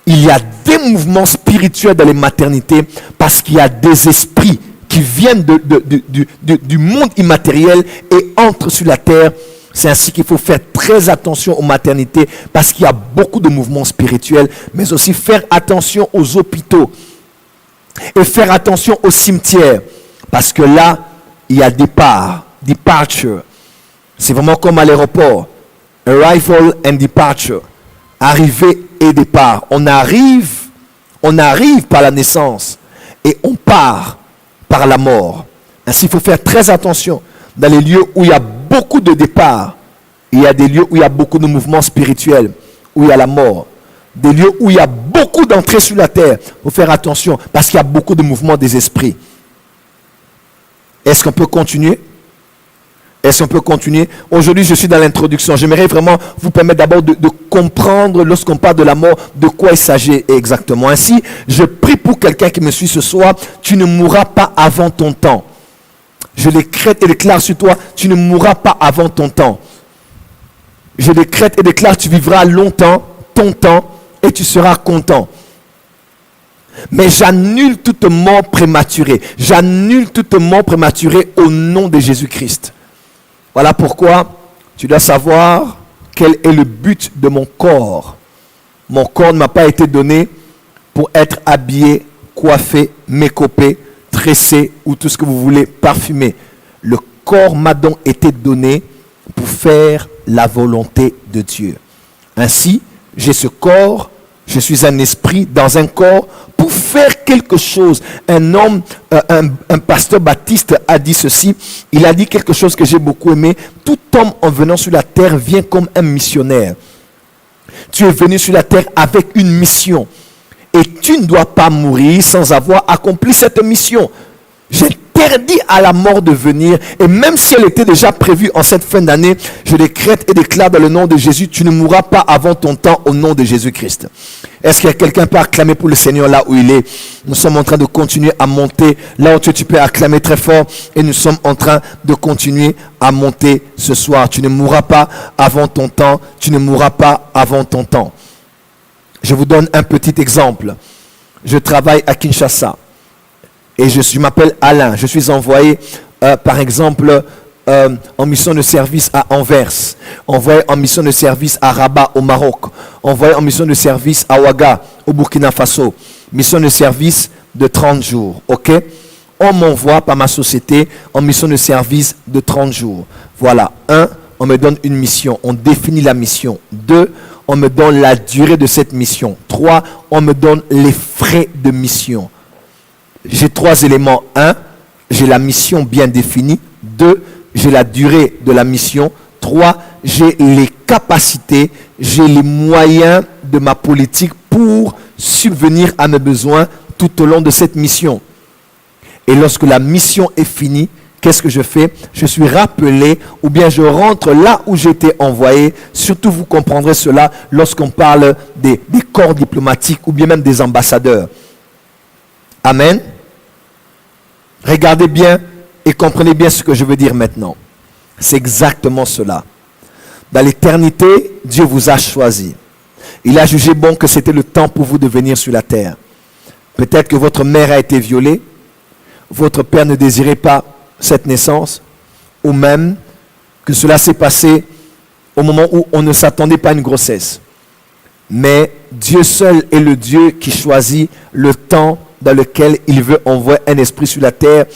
Il y a des mouvements spirituels dans les maternités parce qu'il y a des esprits qui viennent du monde immatériel et entrent sur la terre. C'est ainsi qu'il faut faire très attention aux maternités parce qu'il y a beaucoup de mouvements spirituels, mais aussi faire attention aux hôpitaux et faire attention aux cimetières parce que là, il y a departure. C'est vraiment comme à l'aéroport. Arrival and departure. Arrivée et départ. On arrive par la naissance et on part par la mort. Ainsi, il faut faire très attention dans les lieux où il y a beaucoup de départs. Il y a des lieux où il y a beaucoup de mouvements spirituels, où il y a la mort. Des lieux où il y a beaucoup d'entrées sur la terre. Il faut faire attention parce qu'il y a beaucoup de mouvements des esprits. Est-ce qu'on peut continuer? Est-ce qu'on peut continuer? Aujourd'hui, je suis dans l'introduction. J'aimerais vraiment vous permettre d'abord de comprendre, lorsqu'on parle de la mort, de quoi il s'agit exactement. Ainsi, je prie pour quelqu'un qui me suit ce soir. Tu ne mourras pas avant ton temps. Je décrète et déclare sur toi, tu ne mourras pas avant ton temps. Je décrète et déclare, tu vivras longtemps, ton temps, et tu seras content. Mais j'annule toute mort prématurée. J'annule toute mort prématurée au nom de Jésus-Christ. Voilà pourquoi tu dois savoir quel est le but de mon corps. Mon corps ne m'a pas été donné pour être habillé, coiffé, mécopé, tressé ou tout ce que vous voulez, parfumé. Le corps m'a donc été donné pour faire la volonté de Dieu. Ainsi, j'ai ce corps, je suis un esprit dans un corps pour faire quelque chose. Un homme, un pasteur baptiste a dit ceci. Il a dit quelque chose que j'ai beaucoup aimé. Tout homme en venant sur la terre vient comme un missionnaire. Tu es venu sur la terre avec une mission. Et tu ne dois pas mourir sans avoir accompli cette mission. J'interdis à la mort de venir. Et même si elle était déjà prévue en cette fin d'année, je décrète et déclare dans le nom de Jésus, tu ne mourras pas avant ton temps au nom de Jésus-Christ. Est-ce qu'il y a quelqu'un qui peut acclamer pour le Seigneur là où il est? Nous sommes en train de continuer à monter. Là où tu peux acclamer très fort. Et nous sommes en train de continuer à monter ce soir. Tu ne mourras pas avant ton temps. Tu ne mourras pas avant ton temps. Je vous donne un petit exemple. Je travaille à Kinshasa. Et je m'appelle Alain. Je suis envoyé, par exemple, en mission de service à Anvers. Envoyé en mission de service à Rabat, au Maroc. Envoyé en mission de service à Ouaga, au Burkina Faso. Mission de service de 30 jours. OK? On m'envoie par ma société en mission de service de 30 jours. Voilà. 1, on me donne une mission. On définit la mission. 2, on me donne la durée de cette mission. 3, on me donne les frais de mission. J'ai 3 éléments. 1, j'ai la mission bien définie. 2, j'ai la durée de la mission. 3, j'ai les capacités, j'ai les moyens de ma politique pour subvenir à mes besoins tout au long de cette mission. Et lorsque la mission est finie, qu'est-ce que je fais? Je suis rappelé ou bien je rentre là où j'étais envoyé. Surtout vous comprendrez cela lorsqu'on parle des corps diplomatiques ou bien même des ambassadeurs. Amen. Regardez bien et comprenez bien ce que je veux dire maintenant. C'est exactement cela. Dans l'éternité, Dieu vous a choisi. Il a jugé bon que c'était le temps pour vous de venir sur la terre. Peut-être que votre mère a été violée, votre père ne désirait pas cette naissance, ou même que cela s'est passé au moment où on ne s'attendait pas à une grossesse. Mais Dieu seul est le Dieu qui choisit le temps dans lequel il veut envoyer un esprit sur la terre.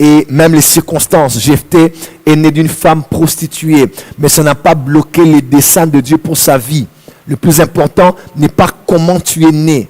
Et même les circonstances. Jephthé est né d'une femme prostituée, mais ça n'a pas bloqué les desseins de Dieu pour sa vie. Le plus important n'est pas comment tu es né,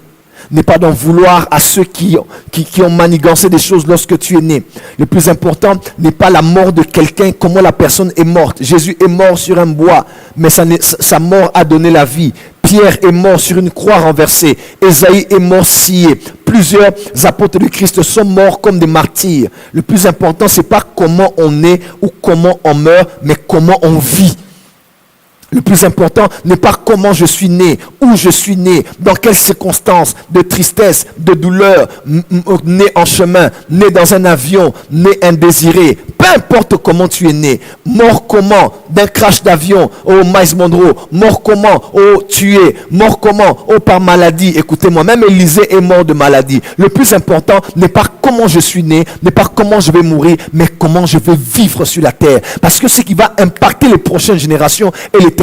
n'est pas d'en vouloir à ceux qui ont manigancé des choses lorsque tu es né. Le plus important n'est pas la mort de quelqu'un, comment la personne est morte. Jésus est mort sur un bois, mais sa mort a donné la vie. Pierre est mort sur une croix renversée. Ésaïe est mort scié. Plusieurs apôtres du Christ sont morts comme des martyrs. Le plus important, ce n'est pas comment on est ou comment on meurt, mais comment on vit. Le plus important n'est pas comment je suis né, où je suis né, dans quelles circonstances de tristesse, de douleur, né en chemin, né dans un avion, né indésiré. Peu importe comment tu es né. Mort comment? D'un crash d'avion, oh Miles Monroe. Mort comment? Oh tué. Mort comment? Oh par maladie. Écoutez-moi, même Élisée est mort de maladie. Le plus important n'est pas comment je suis né, n'est pas comment je vais mourir, mais comment je vais vivre sur la terre. Parce que ce qui va impacter les prochaines générations et l'éternité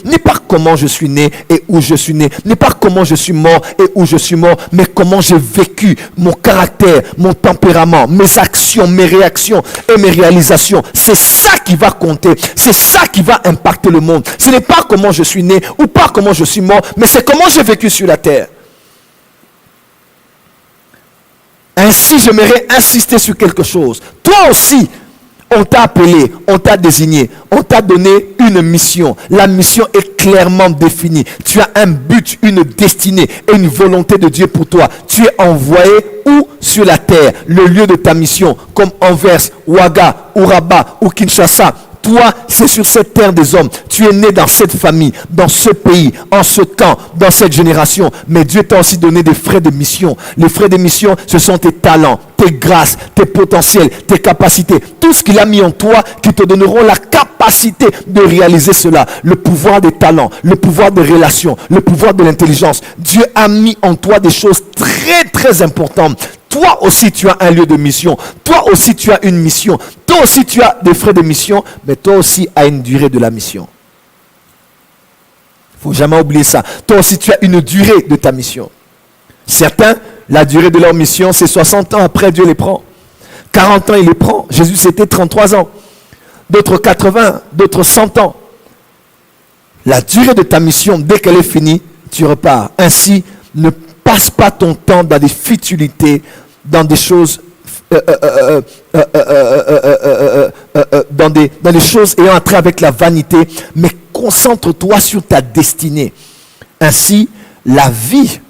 n'est pas comment je suis né et où je suis né, n'est pas comment je suis mort et où je suis mort, mais comment j'ai vécu, mon caractère, mon tempérament, mes actions, mes réactions et mes réalisations. C'est ça qui va compter, c'est ça qui va impacter le monde. Ce n'est pas comment je suis né ou pas comment je suis mort, mais c'est comment j'ai vécu sur la terre. Ainsi, j'aimerais insister sur quelque chose. Toi aussi, on t'a appelé, on t'a désigné, on t'a donné une mission. La mission est clairement définie. Tu as un but, une destinée et une volonté de Dieu pour toi. Tu es envoyé où sur la terre, le lieu de ta mission, comme Anvers, Ouaga, ou Rabat, ou Kinshasa. Toi, c'est sur cette terre des hommes. Tu es né dans cette famille, dans ce pays, en ce temps, dans cette génération. Mais Dieu t'a aussi donné des frais de mission. Les frais de mission, ce sont tes talents, tes grâces, tes potentiels, tes capacités. Tout ce qu'il a mis en toi qui te donneront la capacité de réaliser cela. Le pouvoir des talents, le pouvoir des relations, le pouvoir de l'intelligence. Dieu a mis en toi des choses très, très importantes. Toi aussi, tu as un lieu de mission. Toi aussi, tu as une mission. Toi aussi, tu as des frais de mission. Mais toi aussi, as une durée de la mission. Il ne faut jamais oublier ça. Toi aussi, tu as une durée de ta mission. Certains, la durée de leur mission, c'est 60 ans. Après, Dieu les prend. 40 ans, il les prend. Jésus, c'était 33 ans. D'autres 80, d'autres 100 ans. La durée de ta mission, dès qu'elle est finie, tu repars. Ainsi, ne passe pas ton temps dans des futilités, dans des choses, dans des choses ayant à trait avec la vanité, mais concentre-toi sur ta destinée. Ainsi, la vie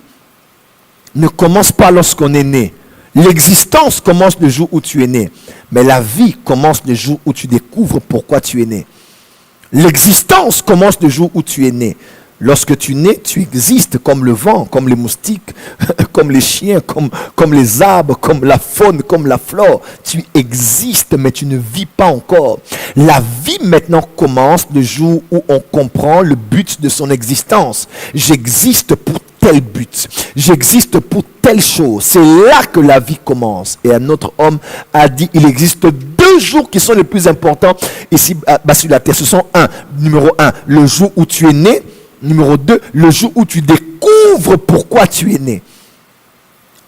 ne commence pas lorsqu'on est né. L'existence commence le jour où tu es né, mais la vie commence le jour où tu découvres pourquoi tu es né. L'existence commence le jour où tu es né. Lorsque tu nais, tu existes comme le vent, comme les moustiques, comme les chiens, comme les arbres, comme la faune, comme la flore. Tu existes, mais tu ne vis pas encore. La vie maintenant commence le jour où on comprend le but de son existence. J'existe pour tel but. J'existe pour telle chose. C'est là que la vie commence. Et un autre homme a dit, il existe 2 jours qui sont les plus importants ici sur la terre. Ce sont numéro 1, le jour où tu es né. Numéro 2, le jour où tu découvres pourquoi tu es né.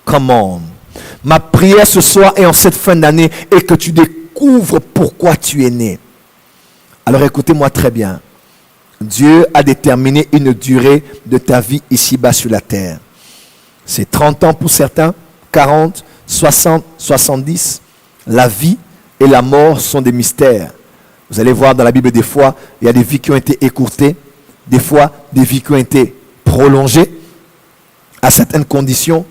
Come on. Ma prière ce soir et en cette fin d'année est que tu découvres pourquoi tu es né. Alors écoutez-moi très bien. Dieu a déterminé une durée de ta vie ici-bas sur la terre. C'est 30 ans pour certains, 40, 60, 70. La vie et la mort sont des mystères. Vous allez voir dans la Bible des fois, il y a des vies qui ont été écourtées. Des fois, des vies qui ont été prolongées à certaines conditions.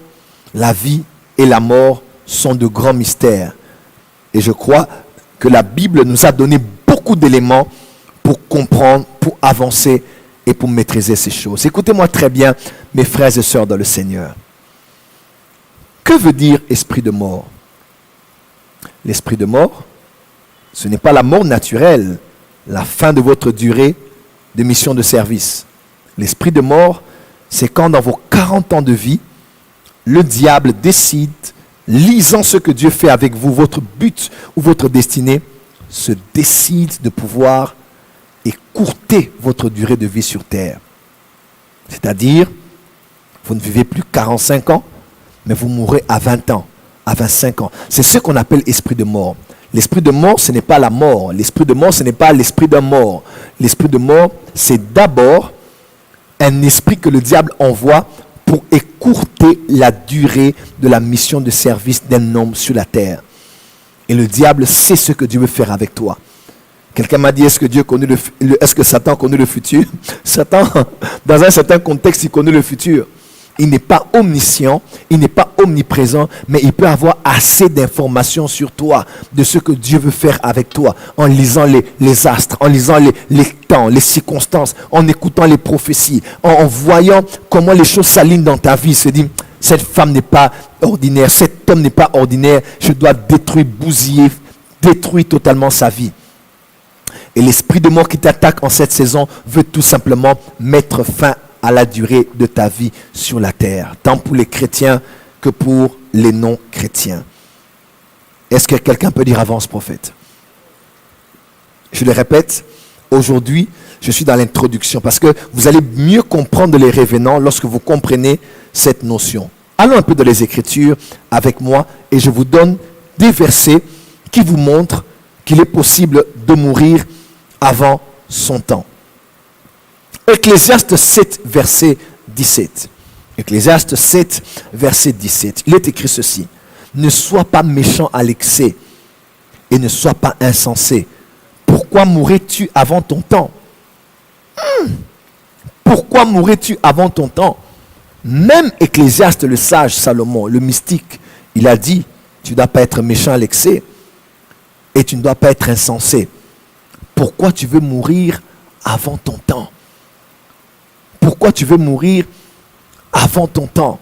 La vie et la mort sont de grands mystères. Et je crois que la Bible nous a donné beaucoup d'éléments pour comprendre, pour avancer et pour maîtriser ces choses. Écoutez-moi très bien, mes frères et sœurs dans le Seigneur. Que veut dire esprit de mort? L'esprit de mort, ce n'est pas la mort naturelle, la fin de votre durée de mission de service. L'esprit de mort, c'est quand dans vos 40 ans de vie, le diable décide, lisant ce que Dieu fait avec vous, votre but ou votre destinée, se décide de pouvoir écourter votre durée de vie sur terre. C'est-à-dire, vous ne vivez plus 45 ans, mais vous mourrez à 20 ans, à 25 ans. C'est ce qu'on appelle esprit de mort. L'esprit de mort, ce n'est pas la mort. L'esprit de mort, ce n'est pas l'esprit d'un mort. L'esprit de mort, c'est d'abord un esprit que le diable envoie pour écourter la durée de la mission de service d'un homme sur la terre. Et le diable sait ce que Dieu veut faire avec toi. Quelqu'un m'a dit, est-ce que Satan connaît le futur? Satan, dans un certain contexte, il connaît le futur. Il n'est pas omniscient, il n'est pas omniprésent, mais il peut avoir assez d'informations sur toi, de ce que Dieu veut faire avec toi, en lisant les astres, en lisant les temps, les circonstances, en écoutant les prophéties, en voyant comment les choses s'alignent dans ta vie. Il se dit, cette femme n'est pas ordinaire, cet homme n'est pas ordinaire, je dois détruire, bousiller, détruire totalement sa vie. Et l'esprit de mort qui t'attaque en cette saison veut tout simplement mettre fin à la durée de ta vie sur la terre, tant pour les chrétiens que pour les non-chrétiens. Est-ce que quelqu'un peut dire avance, prophète? Je le répète, aujourd'hui, je suis dans l'introduction parce que vous allez mieux comprendre les révénants lorsque vous comprenez cette notion. Allons un peu dans les Écritures avec moi et je vous donne des versets qui vous montrent qu'il est possible de mourir avant son temps. Ecclésiaste 7, verset 17. Ecclésiaste 7, verset 17. Il est écrit ceci. Ne sois pas méchant à l'excès et ne sois pas insensé. Pourquoi mourrais-tu avant ton temps? Pourquoi mourrais-tu avant ton temps? Même Ecclésiaste, le sage Salomon, le mystique, il a dit, tu ne dois pas être méchant à l'excès et tu ne dois pas être insensé. Pourquoi tu veux mourir avant ton temps? Pourquoi tu veux mourir avant ton temps?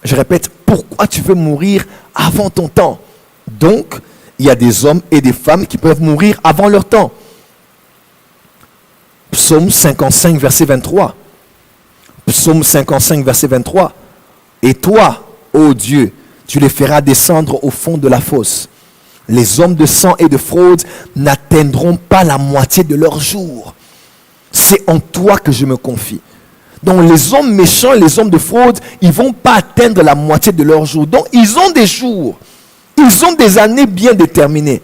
Je répète, pourquoi tu veux mourir avant ton temps? Donc, il y a des hommes et des femmes qui peuvent mourir avant leur temps. Psaume 55, verset 23. Psaume 55, verset 23. Et toi, ô Dieu, tu les feras descendre au fond de la fosse. Les hommes de sang et de fraude n'atteindront pas la moitié de leur jour. C'est en toi que je me confie. Donc les hommes méchants, les hommes de fraude, ils ne vont pas atteindre la moitié de leur jour. Donc ils ont des jours, ils ont des années bien déterminées.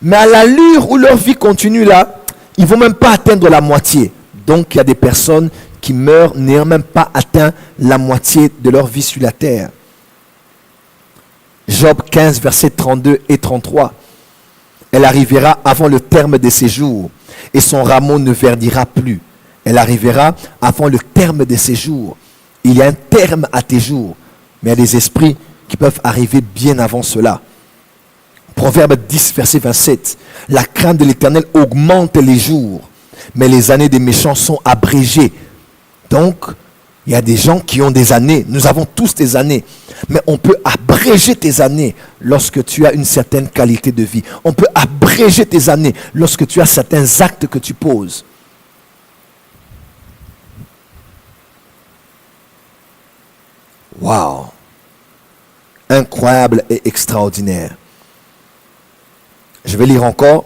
Mais à l'allure où leur vie continue là, ils ne vont même pas atteindre la moitié. Donc il y a des personnes qui meurent n'ayant même pas atteint la moitié de leur vie sur la terre. Job 15, versets 32 et 33. Elle arrivera avant le terme de ses jours et son rameau ne verdira plus. Elle arrivera avant le terme de ses jours. Il y a un terme à tes jours, mais il y a des esprits qui peuvent arriver bien avant cela. Proverbe 10, verset 27. La crainte de l'Éternel augmente les jours, mais les années des méchants sont abrégées. Donc, il y a des gens qui ont des années. Nous avons tous des années. Mais on peut abréger tes années lorsque tu as une certaine qualité de vie. On peut abréger tes années lorsque tu as certains actes que tu poses. Waouh! Incroyable et extraordinaire. Je vais lire encore.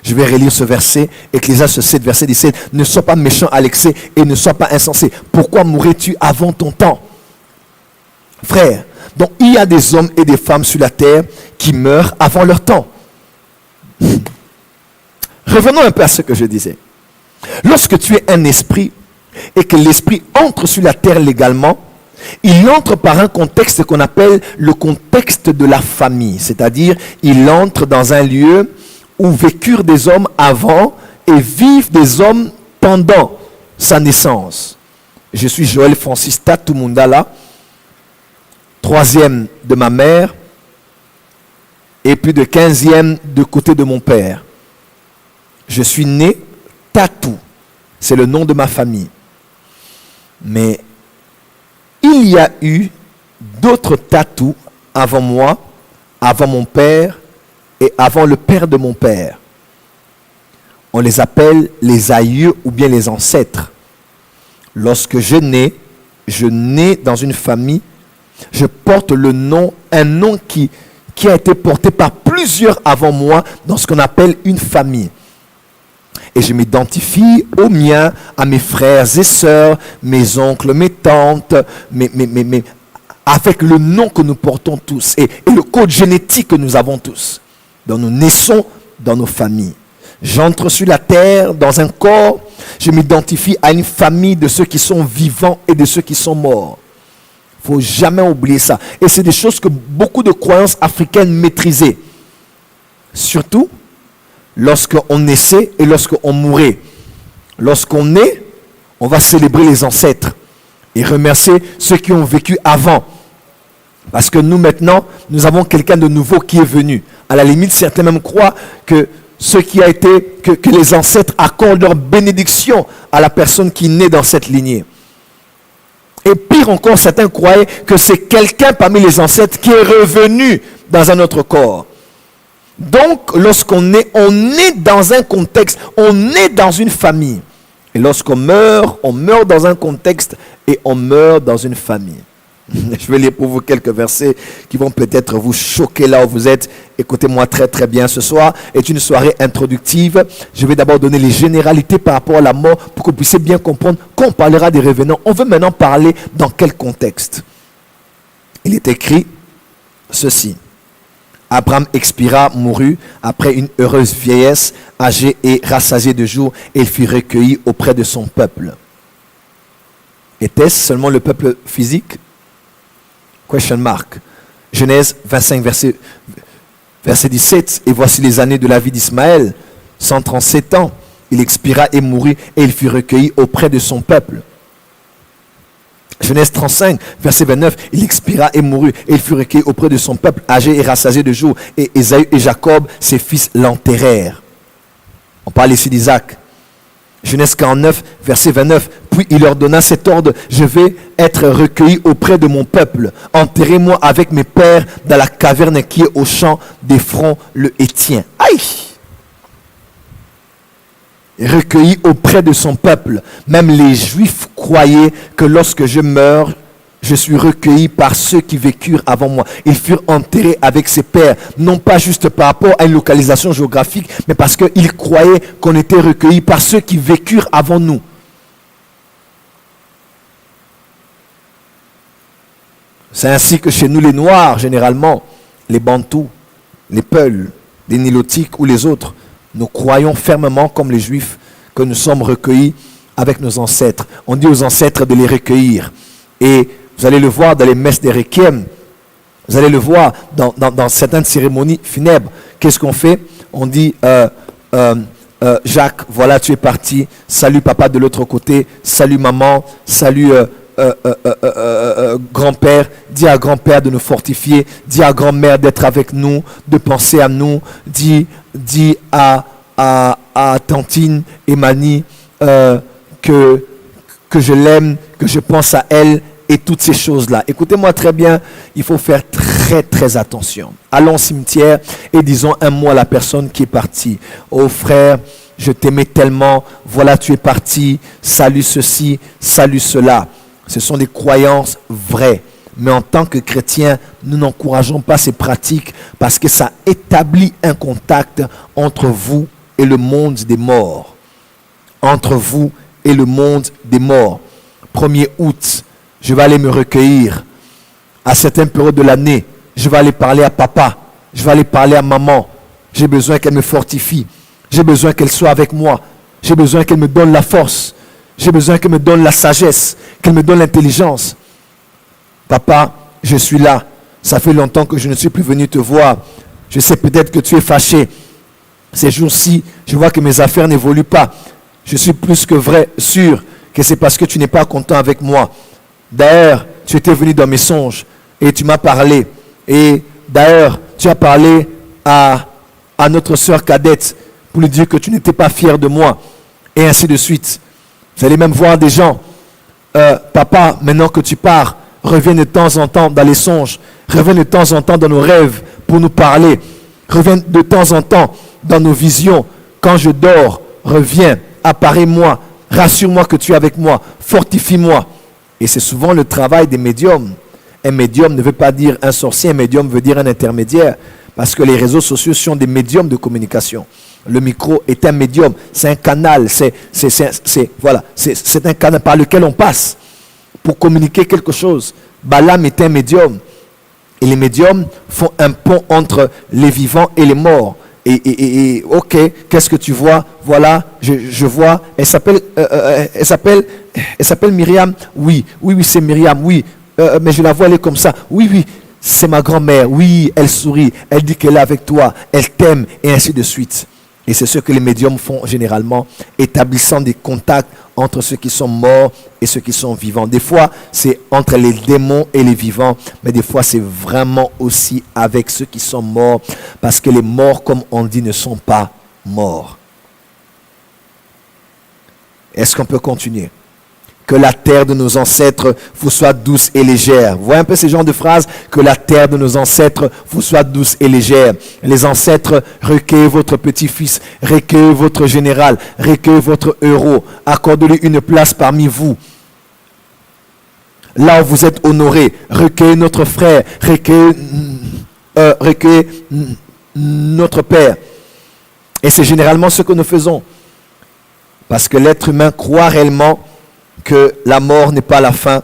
Je vais relire ce verset, Ecclésiaste 7, verset 17. Ne sois pas méchant à l'excès et ne sois pas insensé. Pourquoi mourrais-tu avant ton temps? Frère, donc il y a des hommes et des femmes sur la terre qui meurent avant leur temps. Revenons un peu à ce que je disais. Lorsque tu es un esprit et que l'esprit entre sur la terre légalement, il entre par un contexte qu'on appelle le contexte de la famille. C'est-à-dire, il entre dans un lieu où vécurent des hommes avant et vivent des hommes pendant sa naissance. Je suis Joël Francis Tatumundala, troisième de ma mère et plus de 15e de côté de mon père. Je suis né Tatou, c'est le nom de ma famille. Mais il y a eu d'autres Tatou avant moi, avant mon père et avant le père de mon père. On les appelle les aïeux ou bien les ancêtres. Lorsque je nais dans une famille, je porte le nom, un nom qui a été porté par plusieurs avant moi dans ce qu'on appelle une famille. Et je m'identifie aux miens, à mes frères et sœurs, mes oncles, mes tantes, avec le nom que nous portons tous et le code génétique que nous avons tous. Donc nous naissons dans nos familles. J'entre sur la terre dans un corps, je m'identifie à une famille de ceux qui sont vivants et de ceux qui sont morts. Il ne faut jamais oublier ça. Et c'est des choses que beaucoup de croyances africaines maîtrisaient. Surtout lorsqu'on naissait et lorsqu'on mourait. Lorsqu'on naît, on va célébrer les ancêtres et remercier ceux qui ont vécu avant. Parce que nous maintenant, nous avons quelqu'un de nouveau qui est venu. À la limite, certains même croient que ce qui a été, que les ancêtres accordent leur bénédiction à la personne qui naît dans cette lignée. Et pire encore, certains croyaient que c'est quelqu'un parmi les ancêtres qui est revenu dans un autre corps. Donc, lorsqu'on est, on est dans un contexte, on est dans une famille. Et lorsqu'on meurt, on meurt dans un contexte et on meurt dans une famille. Je vais lire pour vous quelques versets qui vont peut-être vous choquer là où vous êtes. Écoutez-moi très très bien. Ce soir est une soirée introductive. Je vais d'abord donner les généralités par rapport à la mort pour que vous puissiez bien comprendre. Quand on parlera des revenants, on veut maintenant parler dans quel contexte. Il est écrit ceci. Abraham expira, mourut après une heureuse vieillesse, âgé et rassasié de jours, et il fut recueilli auprès de son peuple. Était-ce seulement le peuple physique? Question mark. Genèse 25, verset 17. Et voici les années de la vie d'Ismaël, 137 ans. Il expira et mourut, et il fut recueilli auprès de son peuple. Genèse 35, verset 29, il expira et mourut, et il fut recueilli auprès de son peuple, âgé et rassasié de jours. Et Ésaü et Jacob, ses fils, l'enterrèrent. On parle ici d'Isaac. Genèse 49, verset 29. Puis il leur donna cet ordre: je vais être recueilli auprès de mon peuple. Enterrez-moi avec mes pères dans la caverne qui est au champ d'Éphron le Héthien. Aïe! Recueilli auprès de son peuple. Même les Juifs croyaient que lorsque je meurs, je suis recueilli par ceux qui vécurent avant moi. Ils furent enterrés avec ses pères, non pas juste par rapport à une localisation géographique, mais parce qu'ils croyaient qu'on était recueillis par ceux qui vécurent avant nous. C'est ainsi que chez nous, les Noirs, généralement, les Bantous, les Peuls, les Nilotiques ou les autres, nous croyons fermement, comme les Juifs, que nous sommes recueillis avec nos ancêtres. On dit aux ancêtres de les recueillir. Et vous allez le voir dans les messes des requiem. Vous allez le voir dans certaines cérémonies funèbres. Qu'est-ce qu'on fait? On dit, Jacques, voilà, tu es parti. Salut papa de l'autre côté. Salut maman. Salut grand-père. Dis à grand-père de nous fortifier. Dis à grand-mère d'être avec nous, de penser à nous. Dis à Tantine et Mani que je l'aime, que je pense à elle. Et toutes ces choses-là. Écoutez-moi très bien, il faut faire très très attention. Allons au cimetière et disons un mot à la personne qui est partie. Oh frère, je t'aimais tellement, voilà tu es parti, salut ceci, salut cela. Ce sont des croyances vraies. Mais en tant que chrétiens, nous n'encourageons pas ces pratiques parce que ça établit un contact entre vous et le monde des morts. Entre vous et le monde des morts. 1er août, je vais aller me recueillir. À certaines périodes de l'année, je vais aller parler à papa. Je vais aller parler à maman. J'ai besoin qu'elle me fortifie. J'ai besoin qu'elle soit avec moi. J'ai besoin qu'elle me donne la force. J'ai besoin qu'elle me donne la sagesse. Qu'elle me donne l'intelligence. Papa, je suis là. Ça fait longtemps que je ne suis plus venu te voir. Je sais peut-être que tu es fâché. Ces jours-ci, je vois que mes affaires n'évoluent pas. Je suis plus que sûr que c'est parce que tu n'es pas content avec moi. D'ailleurs, tu étais venu dans mes songes et tu m'as parlé. Et d'ailleurs, tu as parlé à notre sœur cadette pour lui dire que tu n'étais pas fier de moi. Et ainsi de suite. Vous allez même voir des gens. Papa, maintenant que tu pars, reviens de temps en temps dans les songes. Reviens de temps en temps dans nos rêves pour nous parler. Reviens de temps en temps dans nos visions. Quand je dors, reviens, apparais-moi. Rassure-moi que tu es avec moi. Fortifie-moi. Et c'est souvent le travail des médiums. Un médium ne veut pas dire un sorcier, un médium veut dire un intermédiaire. Parce que les réseaux sociaux sont des médiums de communication. Le micro est un médium, c'est un canal, c'est un canal par lequel on passe pour communiquer quelque chose. Balaam est un médium. Et les médiums font un pont entre les vivants et les morts. Et ok, qu'est-ce que tu vois? Voilà, je vois. Elle s'appelle Myriam. Oui, c'est Myriam. Oui, mais je la vois, elle est comme ça. Oui, c'est ma grand-mère. Oui, elle sourit. Elle dit qu'elle est avec toi. Elle t'aime et ainsi de suite. Et c'est ce que les médiums font généralement, établissant des contacts entre ceux qui sont morts et ceux qui sont vivants. Des fois, c'est entre les démons et les vivants, mais des fois, c'est vraiment aussi avec ceux qui sont morts, parce que les morts, comme on dit, ne sont pas morts. Est-ce qu'on peut continuer? Que la terre de nos ancêtres vous soit douce et légère. Vous voyez un peu ces genres de phrases? Que la terre de nos ancêtres vous soit douce et légère. Les ancêtres, recueillez votre petit-fils, recueillez votre général, recueillez votre héros, accordez-lui une place parmi vous. Là où vous êtes honorés, recueillez notre frère, recueillez notre père. Et c'est généralement ce que nous faisons. Parce que l'être humain croit réellement que la mort n'est pas la fin,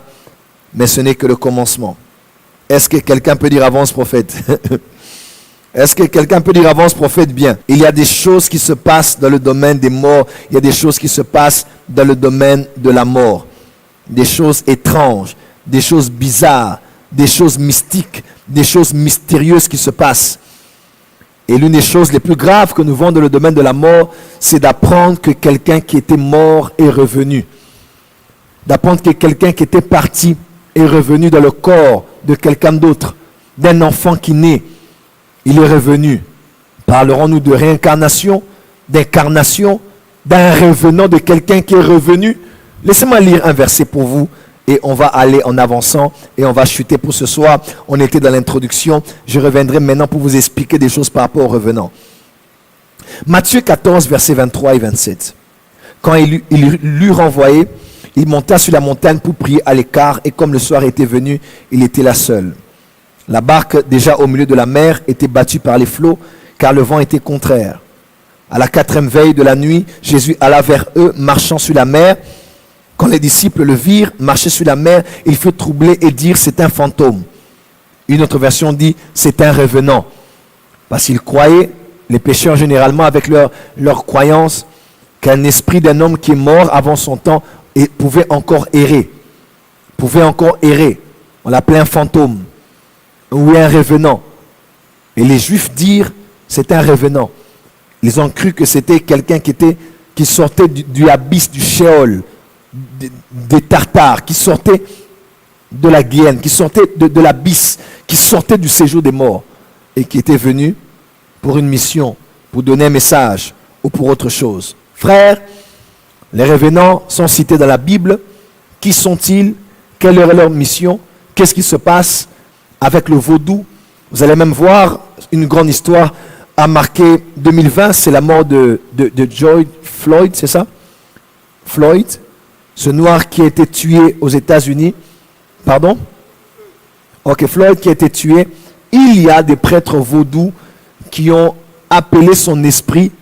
mais ce n'est que le commencement. Est-ce que quelqu'un peut dire avance prophète? Est-ce que quelqu'un peut dire avance prophète bien? Il y a des choses qui se passent dans le domaine des morts, il y a des choses qui se passent dans le domaine de la mort. Des choses étranges, des choses bizarres, des choses mystiques, des choses mystérieuses qui se passent. Et l'une des choses les plus graves que nous voyons dans le domaine de la mort, c'est d'apprendre que quelqu'un qui était mort est revenu. D'apprendre que quelqu'un qui était parti est revenu dans le corps de quelqu'un d'autre, d'un enfant qui naît. Il est revenu. Parlerons-nous de réincarnation, d'incarnation, d'un revenant, de quelqu'un qui est revenu? Laissez-moi lire un verset pour vous et on va aller en avançant et on va chuter pour ce soir. On était dans l'introduction. Je reviendrai maintenant pour vous expliquer des choses par rapport aux revenants. Matthieu 14, versets 23 et 27. Quand il l'eut renvoyé, il monta sur la montagne pour prier à l'écart et comme le soir était venu, il était là seul. La barque, déjà au milieu de la mer, était battue par les flots car le vent était contraire. À la 4e veille de la nuit, Jésus alla vers eux, marchant sur la mer. Quand les disciples le virent marcher sur la mer, ils furent troublés et dirent, c'est un fantôme. Une autre version dit, c'est un revenant. Parce qu'ils croyaient, les pécheurs généralement, avec leur croyance, qu'un esprit d'un homme qui est mort avant son temps pouvait encore errer. On l'appelait un fantôme ou un revenant. Et les Juifs dirent, c'est un revenant. Ils ont cru que c'était quelqu'un qui sortait du abysse, du Sheol, des Tartares, qui sortait de la Guienne, qui sortait de l'abysse, qui sortait du séjour des morts et qui était venu pour une mission, pour donner un message ou pour autre chose. Frères, les revenants sont cités dans la Bible. Qui sont-ils? Quelle est leur mission? Qu'est-ce qui se passe avec le vaudou? Vous allez même voir une grande histoire a marqué 2020, c'est la mort de George Floyd, c'est ça? Floyd, ce noir qui a été tué aux États-Unis. Pardon? Ok, Floyd qui a été tué. Il y a des prêtres vaudous qui ont appelé son esprit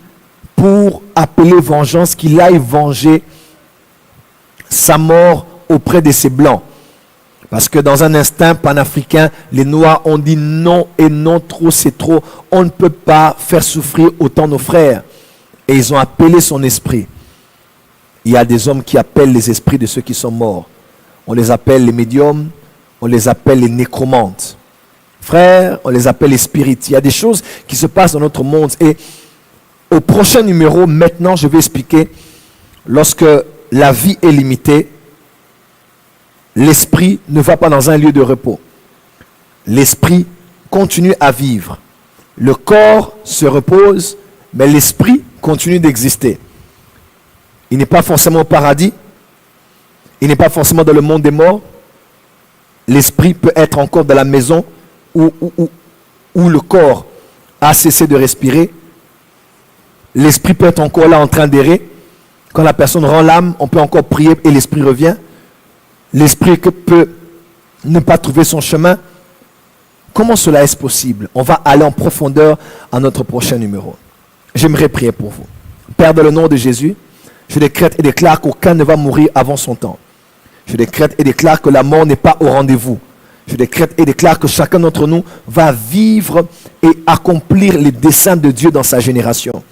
pour appeler vengeance, qu'il aille venger sa mort auprès de ces blancs. Parce que dans un instinct panafricain, les Noirs ont dit non et non, trop c'est trop. On ne peut pas faire souffrir autant nos frères. Et ils ont appelé son esprit. Il y a des hommes qui appellent les esprits de ceux qui sont morts. On les appelle les médiums, on les appelle les nécromantes. Frères, on les appelle les spirites. Il y a des choses qui se passent dans notre monde. Et au prochain numéro, maintenant, je vais expliquer, lorsque la vie est limitée, l'esprit ne va pas dans un lieu de repos. L'esprit continue à vivre. Le corps se repose, mais l'esprit continue d'exister. Il n'est pas forcément au paradis. Il n'est pas forcément dans le monde des morts. L'esprit peut être encore dans la maison où le corps a cessé de respirer. L'esprit peut être encore là en train d'errer. Quand la personne rend l'âme, on peut encore prier et l'esprit revient. L'esprit peut ne pas trouver son chemin. Comment cela est-ce possible? On va aller en profondeur à notre prochain numéro. J'aimerais prier pour vous. Père, dans le nom de Jésus, je décrète et déclare qu'aucun ne va mourir avant son temps. Je décrète et déclare que la mort n'est pas au rendez-vous. Je décrète et déclare que chacun d'entre nous va vivre et accomplir les desseins de Dieu dans sa génération.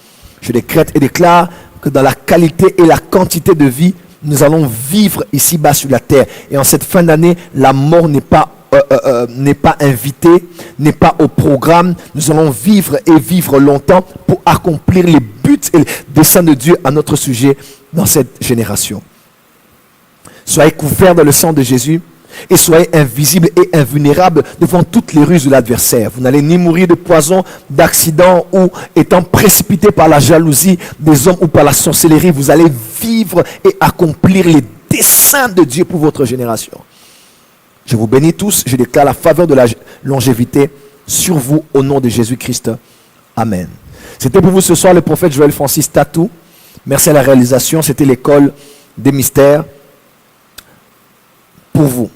Je décrète et déclare que dans la qualité et la quantité de vie, nous allons vivre ici-bas sur la terre. Et en cette fin d'année, la mort n'est pas invitée, n'est pas au programme. Nous allons vivre et vivre longtemps pour accomplir les buts et les desseins de Dieu à notre sujet dans cette génération. Soyez couverts dans le sang de Jésus et soyez invisibles et invulnérables devant toutes les ruses de l'adversaire. Vous n'allez ni mourir de poison, d'accident ou étant précipité par la jalousie des hommes ou par la sorcellerie. Vous allez vivre et accomplir les desseins de Dieu pour votre génération. Je vous bénis tous. Je déclare la faveur de la longévité sur vous au nom de Jésus-Christ. Amen. C'était pour vous ce soir le prophète Joël Francis Tatou. Merci à la réalisation. C'était l'école des mystères pour vous.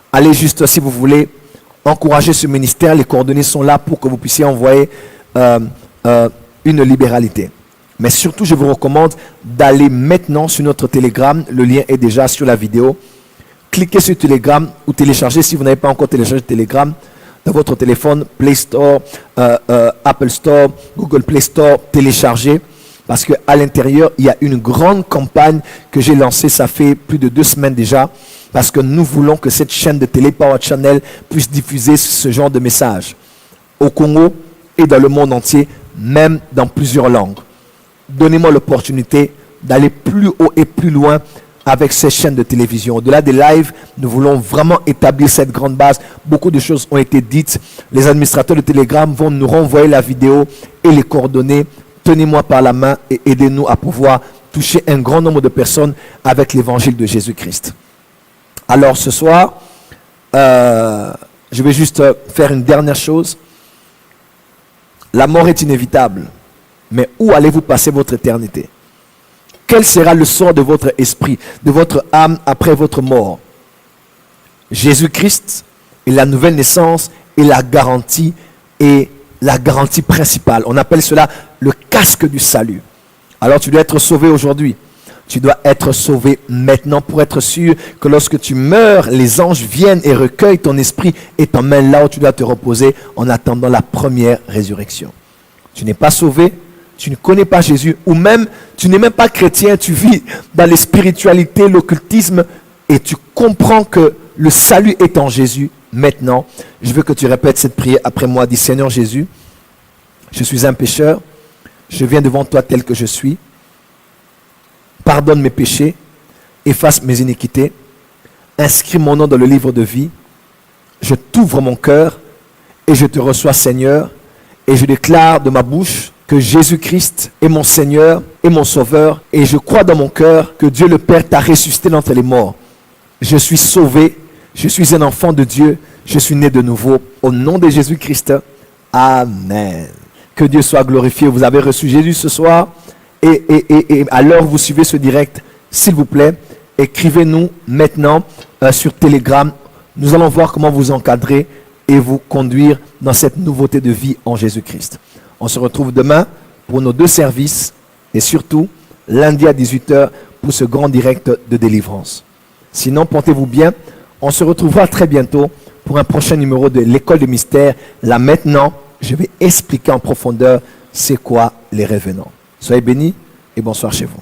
Allez juste, si vous voulez, encourager ce ministère. Les coordonnées sont là pour que vous puissiez envoyer une libéralité. Mais surtout, je vous recommande d'aller maintenant sur notre Telegram. Le lien est déjà sur la vidéo. Cliquez sur Telegram ou téléchargez, si vous n'avez pas encore téléchargé Telegram, dans votre téléphone, Play Store, Apple Store, Google Play Store, téléchargez. Parce qu'à l'intérieur, il y a une grande campagne que j'ai lancée, ça fait plus de 2 semaines déjà, parce que nous voulons que cette chaîne de télé Power Channel puisse diffuser ce genre de messages au Congo et dans le monde entier, même dans plusieurs langues. Donnez-moi l'opportunité d'aller plus haut et plus loin avec ces chaînes de télévision. Au-delà des lives, nous voulons vraiment établir cette grande base. Beaucoup de choses ont été dites. Les administrateurs de Telegram vont nous renvoyer la vidéo et les coordonnées. Tenez-moi par la main et aidez-nous à pouvoir toucher un grand nombre de personnes avec l'évangile de Jésus-Christ. Alors ce soir, je vais juste faire une dernière chose. La mort est inévitable, mais où allez-vous passer votre éternité? Quel sera le sort de votre esprit, de votre âme après votre mort? Jésus-Christ est la nouvelle naissance et la garantie principale. On appelle cela le casque du salut. Alors tu dois être sauvé aujourd'hui. Tu dois être sauvé maintenant pour être sûr que lorsque tu meurs, les anges viennent et recueillent ton esprit et t'emmènent là où tu dois te reposer en attendant la première résurrection. Tu n'es pas sauvé, tu ne connais pas Jésus, ou même tu n'es même pas chrétien, tu vis dans les spiritualités, l'occultisme, et tu comprends que le salut est en Jésus. Maintenant, je veux que tu répètes cette prière après moi. Dis: Seigneur Jésus, je suis un pécheur, je viens devant toi tel que je suis. Pardonne mes péchés, efface mes iniquités, inscris mon nom dans le livre de vie. Je t'ouvre mon cœur et je te reçois, Seigneur, et je déclare de ma bouche que Jésus-Christ est mon Seigneur et mon Sauveur, et je crois dans mon cœur que Dieu le Père t'a ressuscité d'entre les morts. Je suis sauvé, je suis un enfant de Dieu, je suis né de nouveau. Au nom de Jésus-Christ, Amen. Que Dieu soit glorifié. Vous avez reçu Jésus ce soir, et alors vous suivez ce direct, s'il vous plaît, écrivez-nous maintenant sur Telegram. Nous allons voir comment vous encadrer et vous conduire dans cette nouveauté de vie en Jésus-Christ. On se retrouve demain pour nos 2 services et surtout lundi à 18h pour ce grand direct de délivrance. Sinon, portez-vous bien. On se retrouvera très bientôt pour un prochain numéro de l'école des mystères. Là maintenant, je vais expliquer en profondeur c'est quoi les revenants. Soyez bénis et bonsoir chez vous.